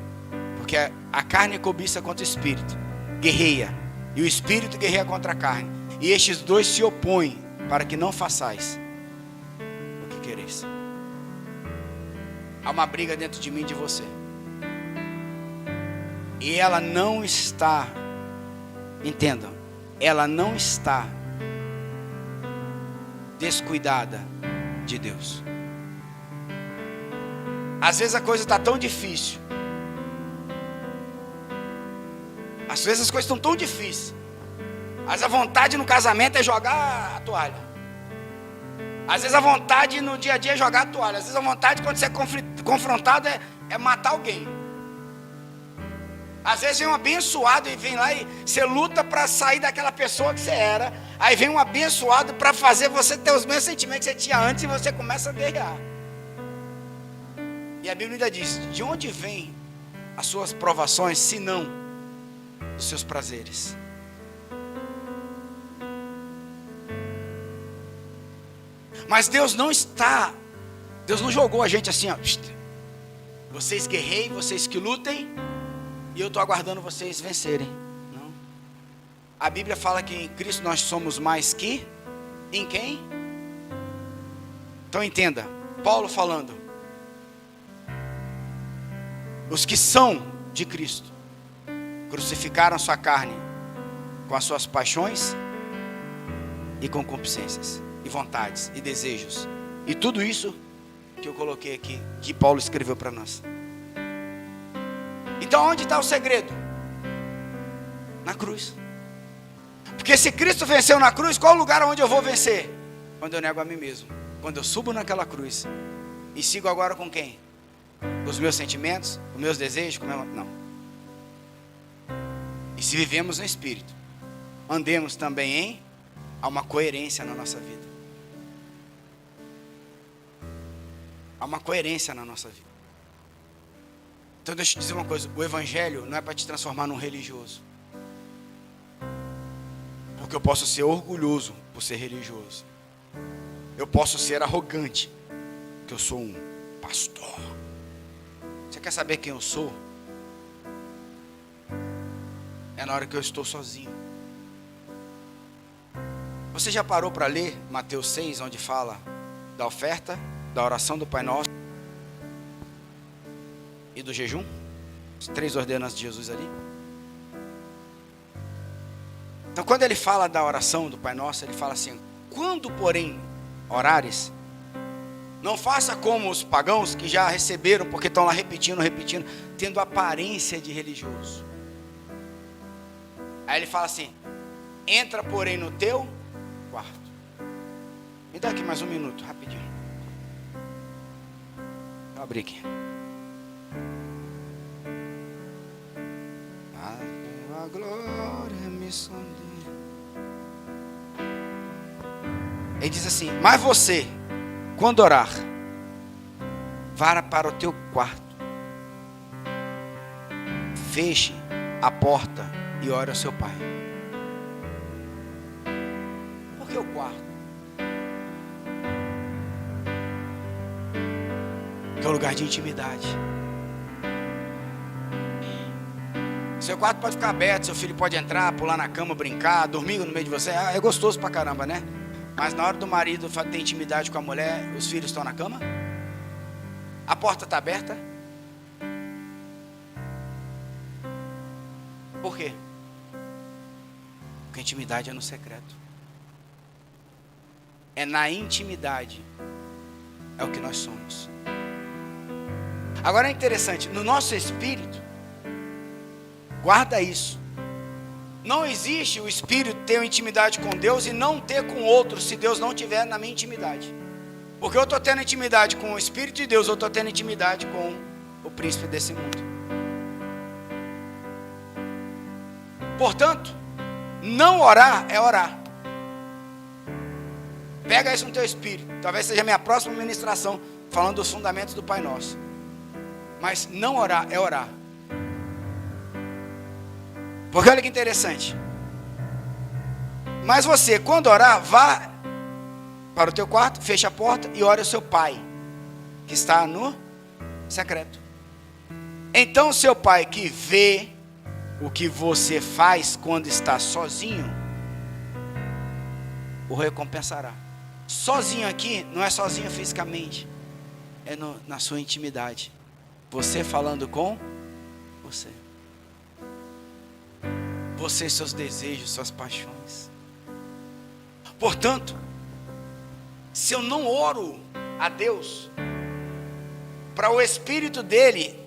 A: Porque a carne cobiça contra o espírito, guerreia, e o espírito guerreia contra a carne, e estes dois se opõem para que não façais o que quereis. Há uma briga dentro de mim e de você, e ela não está, entendam, ela não está descuidada de Deus. Às vezes a coisa está tão difícil, às vezes as coisas estão tão difíceis, mas a vontade no casamento é jogar a toalha. Às vezes a vontade no dia a dia é jogar a toalha. Às vezes a vontade quando você é confrontado é matar alguém. Às vezes vem um abençoado e vem lá e você luta para sair daquela pessoa que você era. Aí vem um abençoado para fazer você ter os mesmos sentimentos que você tinha antes e você começa a guerrear. E a Bíblia ainda diz, de onde vêm as suas provações, se não dos seus prazeres? Mas Deus não jogou a gente assim, ó, vocês guerreiem, vocês que lutem, e eu estou aguardando vocês vencerem. Não. A Bíblia fala que em Cristo nós somos mais que em quem? Então entenda, Paulo falando, os que são de Cristo crucificaram sua carne com as suas paixões e concupiscências e vontades e desejos, e tudo isso que eu coloquei aqui, que Paulo escreveu para nós. Então onde está o segredo? Na cruz. Porque se Cristo venceu na cruz, qual o lugar onde eu vou vencer? Quando eu nego a mim mesmo, quando eu subo naquela cruz e sigo agora com quem? os meus sentimentos, os meus desejos, não. E se vivemos no Espírito, andemos também há uma coerência na nossa vida. Há uma coerência na nossa vida. Então deixa eu te dizer uma coisa, o Evangelho não é para te transformar num religioso. Porque eu posso ser orgulhoso por ser religioso. Eu posso ser arrogante, porque eu sou um pastor. Você quer saber quem eu sou? É na hora que eu estou sozinho. Você já parou para ler Mateus 6, onde fala da oferta, da oração do Pai Nosso e do jejum? As 3 ordenanças de Jesus ali. Então quando ele fala da oração do Pai Nosso, ele fala assim: quando porém orares, não faça como os pagãos que já receberam, porque estão lá repetindo, tendo aparência de religioso. Aí ele fala assim: entra porém no teu quarto. Me dá aqui mais um minuto, rapidinho. Vou abrir aqui. A glória me sondeia. Ele diz assim: mas você, quando orar, vá para o teu quarto, feche a porta e ore ao seu pai. Por que o quarto? Que é um lugar de intimidade. Seu quarto pode ficar aberto, seu filho pode entrar, pular na cama, brincar, dormir no meio de você. É gostoso pra caramba, né? Mas na hora do marido ter intimidade com a mulher, os filhos estão na cama? A porta está aberta? Por quê? Porque a intimidade é no secreto. É na intimidade. É o que nós somos. Agora é interessante, no nosso espírito, guarda isso. Não existe o espírito ter uma intimidade com Deus e não ter com outros, se Deus não tiver na minha intimidade. Porque eu estou tendo intimidade com o Espírito de Deus, eu estou tendo intimidade com o príncipe desse mundo. Portanto, não orar é orar. Pega isso no teu espírito. Talvez seja a minha próxima ministração, falando dos fundamentos do Pai Nosso. Mas não orar é orar. Porque olha que interessante. Mas você, quando orar, vá para o teu quarto, feche a porta e ore ao seu pai, que está no secreto. Então o seu pai, que vê o que você faz quando está sozinho, o recompensará. Sozinho aqui, não é sozinho fisicamente, é na sua intimidade. Você falando com você. Você, seus desejos, suas paixões. Portanto, se eu não oro a Deus, para o Espírito dele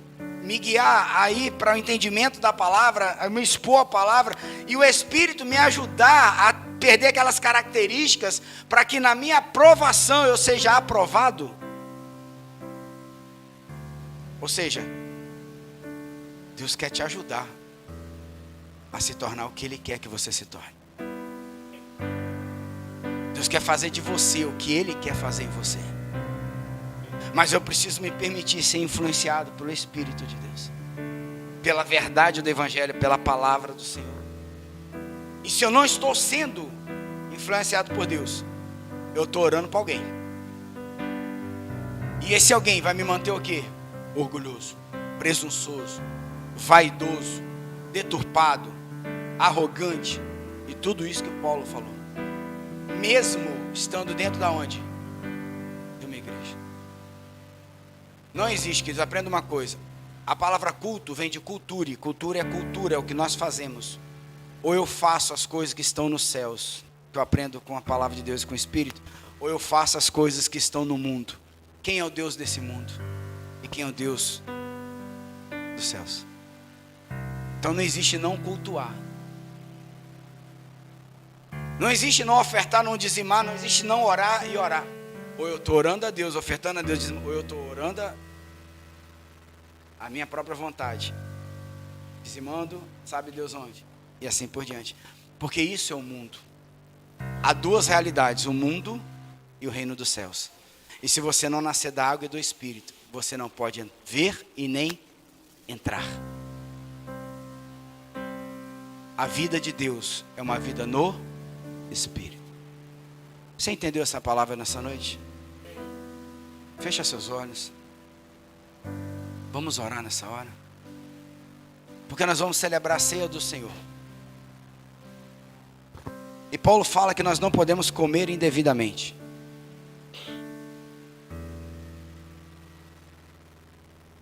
A: me guiar aí para o entendimento da palavra, a me expor a palavra, e o Espírito me ajudar a perder aquelas características, para que na minha aprovação eu seja aprovado. Ou seja, Deus quer te ajudar a se tornar o que Ele quer que você se torne. Deus quer fazer de você o que Ele quer fazer em você. Mas eu preciso me permitir ser influenciado pelo Espírito de Deus, pela verdade do Evangelho, pela palavra do Senhor. E se eu não estou sendo influenciado por Deus, eu estou orando para alguém. E esse alguém vai me manter o quê? Orgulhoso, presunçoso, vaidoso, deturpado, arrogante, e tudo isso que o Paulo falou, mesmo estando dentro da onde? De uma igreja. Não existe, queridos, aprenda uma coisa, a palavra culto vem de cultura, e cultura, é o que nós fazemos. Ou eu faço as coisas que estão nos céus, que eu aprendo com a palavra de Deus e com o Espírito, ou eu faço as coisas que estão no mundo. Quem é o Deus desse mundo? E quem é o Deus dos céus? Então não existe não cultuar. Não existe não ofertar, não dizimar, não existe não orar e orar. Ou eu estou orando a Deus, ofertando a Deus, ou eu estou orando a minha própria vontade, dizimando, sabe Deus onde, e assim por diante, porque isso é o mundo. Há duas realidades, o mundo e o reino dos céus, e se você não nascer da água e do Espírito, você não pode ver e nem entrar. A vida de Deus é uma vida no Espírito. Você entendeu essa palavra nessa noite? Fecha seus olhos. Vamos orar nessa hora, porque nós vamos celebrar a ceia do Senhor. E Paulo fala que nós não podemos comer indevidamente.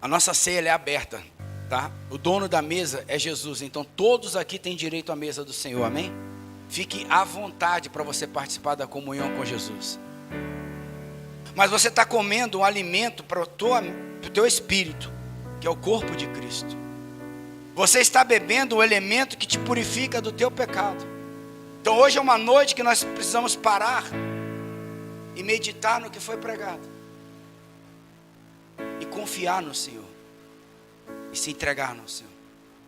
A: A nossa ceia ela é aberta, tá? O dono da mesa é Jesus, então todos aqui têm direito à mesa do Senhor, amém? Fique à vontade para você participar da comunhão com Jesus. Mas você está comendo um alimento para o teu espírito, que é o corpo de Cristo. Você está bebendo um elemento que te purifica do teu pecado. Então hoje é uma noite que nós precisamos parar e meditar no que foi pregado. E confiar no Senhor. E se entregar no Senhor.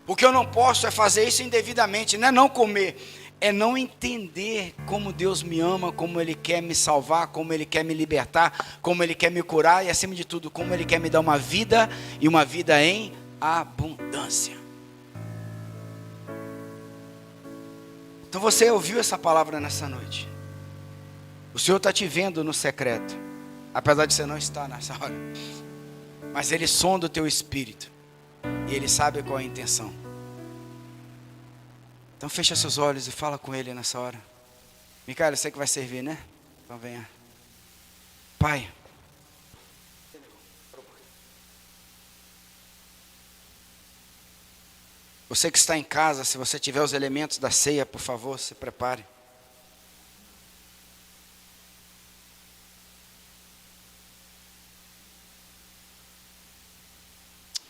A: O que eu não posso é fazer isso indevidamente, não é não comer. É não entender como Deus me ama, como Ele quer me salvar, como Ele quer me libertar, como Ele quer me curar e acima de tudo, como Ele quer me dar uma vida e uma vida em abundância. Então você ouviu essa palavra nessa noite. O Senhor está te vendo no secreto, apesar de você não estar nessa hora. Mas Ele sonda o teu espírito e Ele sabe qual é a intenção. Então fecha seus olhos e fala com Ele nessa hora. Micael, você que vai servir, né? Então venha. Pai, você que está em casa, se você tiver os elementos da ceia, por favor, se prepare.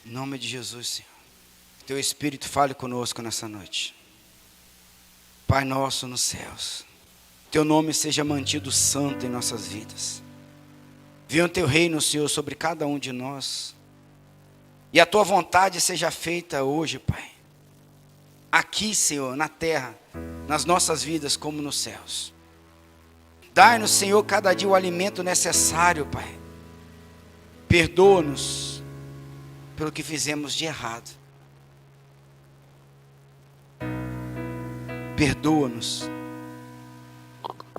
A: Em nome de Jesus, Senhor. Que teu Espírito fale conosco nessa noite. Pai nosso nos céus, teu nome seja mantido santo em nossas vidas. Venha o teu reino, Senhor, sobre cada um de nós. E a tua vontade seja feita hoje, Pai. Aqui, Senhor, na terra, nas nossas vidas como nos céus. Dai-nos, Senhor, cada dia o alimento necessário, Pai. Perdoa-nos pelo que fizemos de errado. Perdoa-nos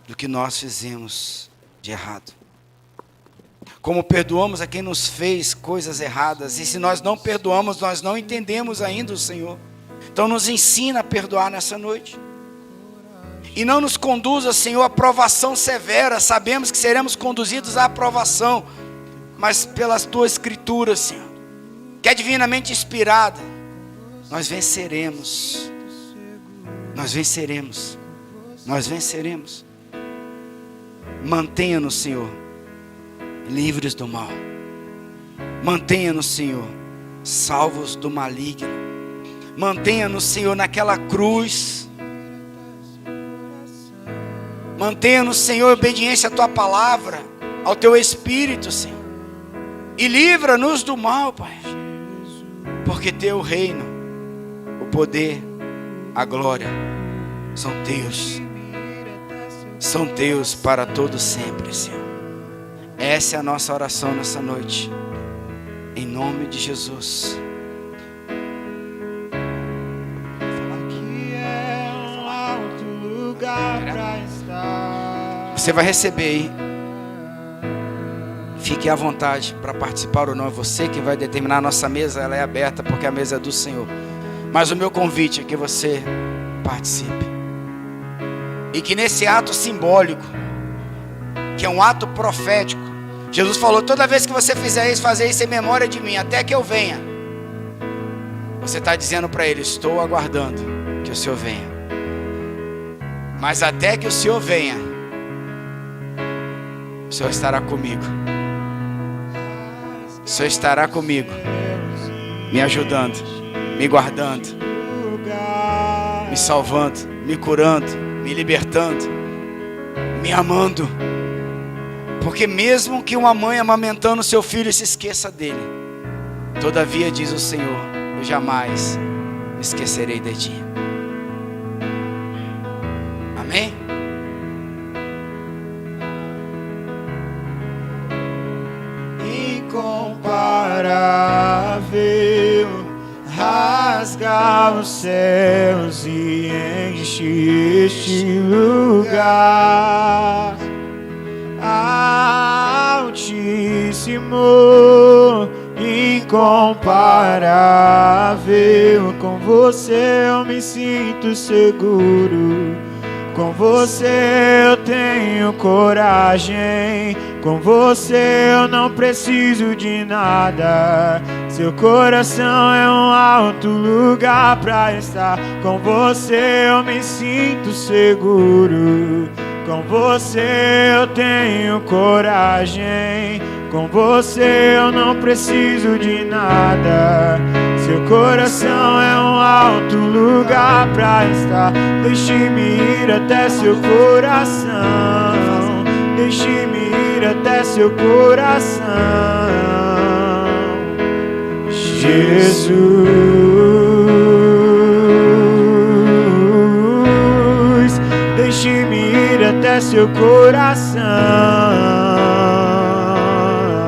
A: do que nós fizemos de errado. Como perdoamos a quem nos fez coisas erradas. E se nós não perdoamos, nós não entendemos ainda o Senhor. Então nos ensina a perdoar nessa noite. E não nos conduza, Senhor, à provação severa. Sabemos que seremos conduzidos à aprovação. Mas pelas tuas escrituras, Senhor, que é divinamente inspirada, nós venceremos. Nós venceremos. Nós venceremos. Mantenha-nos, Senhor, livres do mal. Mantenha-nos, Senhor, salvos do maligno. Mantenha-nos, Senhor, naquela cruz. Mantenha-nos, Senhor, em obediência à tua palavra, ao teu Espírito, Senhor. E livra-nos do mal, Pai. Porque teu reino, o poder, a glória são teus para todo sempre, Senhor. Essa é a nossa oração nessa noite, em nome de Jesus. Você vai receber aí. Fique à vontade para participar ou não. É você que vai determinar. A nossa mesa, ela é aberta porque a mesa é do Senhor. Mas o meu convite é que você participe. E que nesse ato simbólico, que é um ato profético, Jesus falou, toda vez que você fizer isso, fazer isso em memória de mim, até que eu venha. Você está dizendo para ele, estou aguardando que o Senhor venha. Mas até que o Senhor venha, o Senhor estará comigo. O Senhor estará comigo, me ajudando, me guardando, me salvando, me curando, me libertando, me amando. Porque mesmo que uma mãe amamentando seu filho se esqueça dele, Todavia, diz o Senhor, eu jamais me esquecerei de ti. Amém?
B: Incomparável, rasga os céus e enche este lugar. Altíssimo, incomparável, com você eu me sinto seguro. Com você eu tenho coragem, com você eu não preciso de nada. Seu coração é um alto lugar pra estar. Com você eu me sinto seguro. Com você eu tenho coragem, com você eu não preciso de nada. Seu coração é um alto lugar pra estar. Deixe-me ir até seu coração, deixe-me ir até seu coração. Jesus, deixe-me ir até seu coração.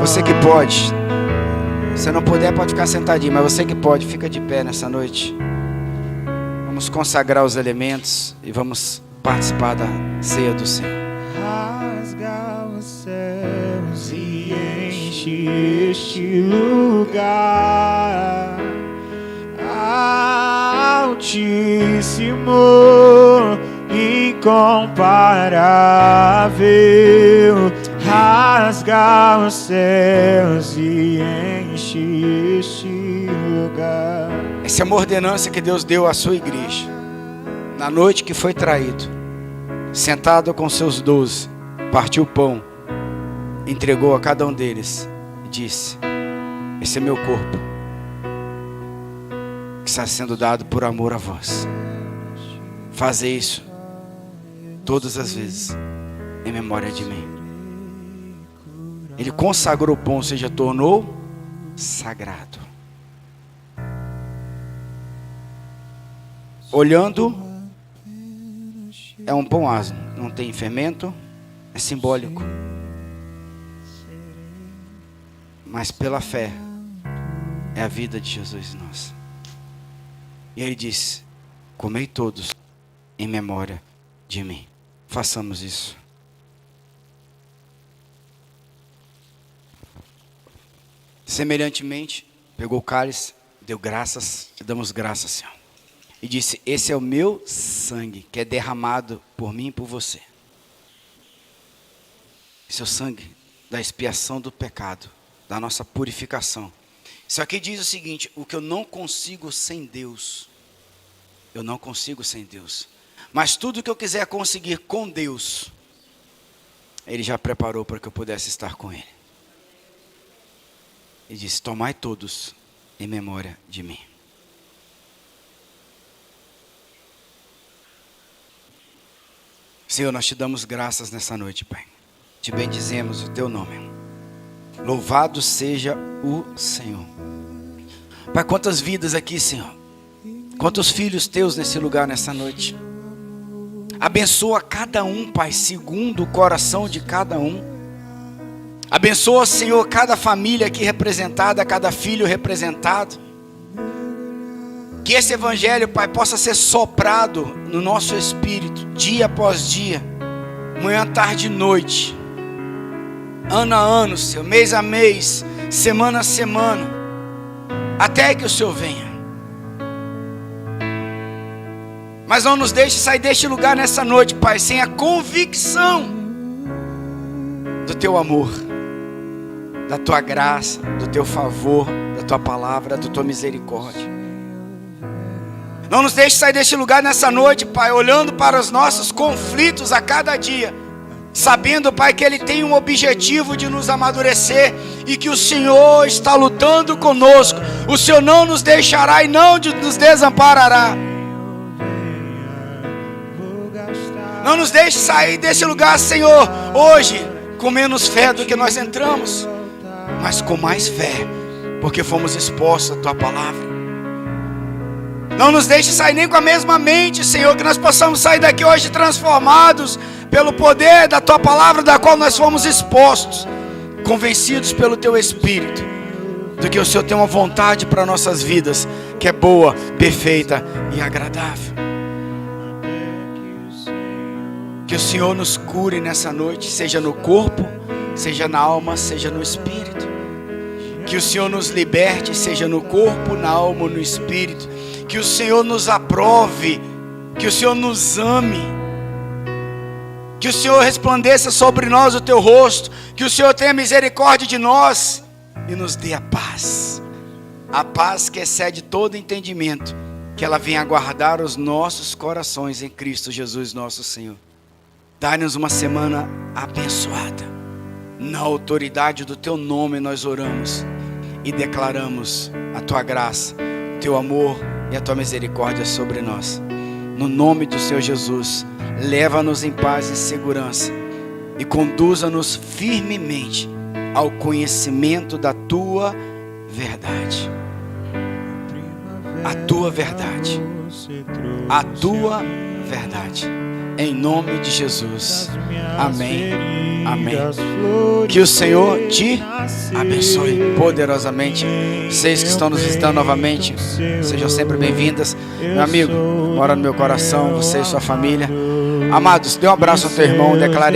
A: Você que pode, se não puder pode ficar sentadinho, mas você que pode, fica de pé nessa noite. Vamos consagrar os elementos e vamos participar da ceia do Senhor.
B: Rasga os céus e enche este lugar. Altíssimo, incomparável, rasga os céus e enche este lugar.
A: Essa é uma ordenança que Deus deu à sua igreja. Na noite que foi traído, sentado com seus 12, partiu o pão, entregou a cada um deles e disse: esse é meu corpo, que está sendo dado por amor a vós. Faze isso todas as vezes em memória de mim. Ele consagrou o pão, ou seja, tornou sagrado. Olhando, é um pão asno, não tem fermento, é simbólico. Mas pela fé, é a vida de Jesus em nós. E ele disse: comei todos em memória de mim. Façamos isso. Semelhantemente, pegou o cálice, deu graças, te damos graças, Senhor. E disse: esse é o meu sangue, que é derramado por mim e por você. Esse é o sangue da expiação do pecado, da nossa purificação. Isso aqui diz o seguinte: o que eu não consigo sem Deus, eu não consigo sem Deus. Mas tudo que eu quiser conseguir com Deus, Ele já preparou para que eu pudesse estar com Ele. Ele disse: tomai todos em memória de mim. Senhor, nós te damos graças nessa noite, Pai. Te bendizemos o teu nome. Louvado seja o Senhor. Pai, quantas vidas aqui, Senhor. Quantos filhos teus nesse lugar, nessa noite. Abençoa cada um, Pai, segundo o coração de cada um. Abençoa, Senhor, cada família aqui representada, cada filho representado. Que esse evangelho, Pai, possa ser soprado no nosso espírito, dia após dia, manhã, tarde e noite, ano a ano, Senhor, mês a mês, semana a semana, até que o Senhor venha. Mas não nos deixe sair deste lugar nessa noite, Pai, sem a convicção do Teu amor, da Tua graça, do Teu favor, da Tua palavra, da Tua misericórdia. Não nos deixe sair deste lugar nessa noite, Pai, olhando para os nossos conflitos a cada dia, sabendo, Pai, que Ele tem um objetivo de nos amadurecer e que o Senhor está lutando conosco. O Senhor não nos deixará e não nos desamparará. Não nos deixe sair desse lugar, Senhor, hoje com menos fé do que nós entramos, mas com mais fé porque fomos expostos à tua palavra. Não nos deixe sair nem com a mesma mente, Senhor, que nós possamos sair daqui hoje transformados pelo poder da tua palavra, da qual nós fomos expostos, convencidos pelo teu Espírito, do que o Senhor tem uma vontade para nossas vidas, que é boa, perfeita e agradável. Que o Senhor nos cure nessa noite, seja no corpo, seja na alma, seja no espírito. Que o Senhor nos liberte, seja no corpo, na alma ou no espírito. Que o Senhor nos aprove, que o Senhor nos ame, que o Senhor resplandeça sobre nós o teu rosto, que o Senhor tenha misericórdia de nós e nos dê a paz que excede todo entendimento, que ela venha guardar os nossos corações em Cristo Jesus nosso Senhor. Dá-nos uma semana abençoada. Na autoridade do teu nome nós oramos e declaramos a tua graça, o teu amor e a tua misericórdia sobre nós. No nome do Senhor Jesus, leva-nos em paz e segurança e conduza-nos firmemente ao conhecimento da tua verdade. A tua verdade. A tua verdade. Em nome de Jesus. Amém. Amém. Que o Senhor te abençoe poderosamente. Vocês que estão nos visitando novamente, sejam sempre bem-vindas. Meu amigo, mora no meu coração, você e sua família. Amados, dê um abraço ao teu irmão, declare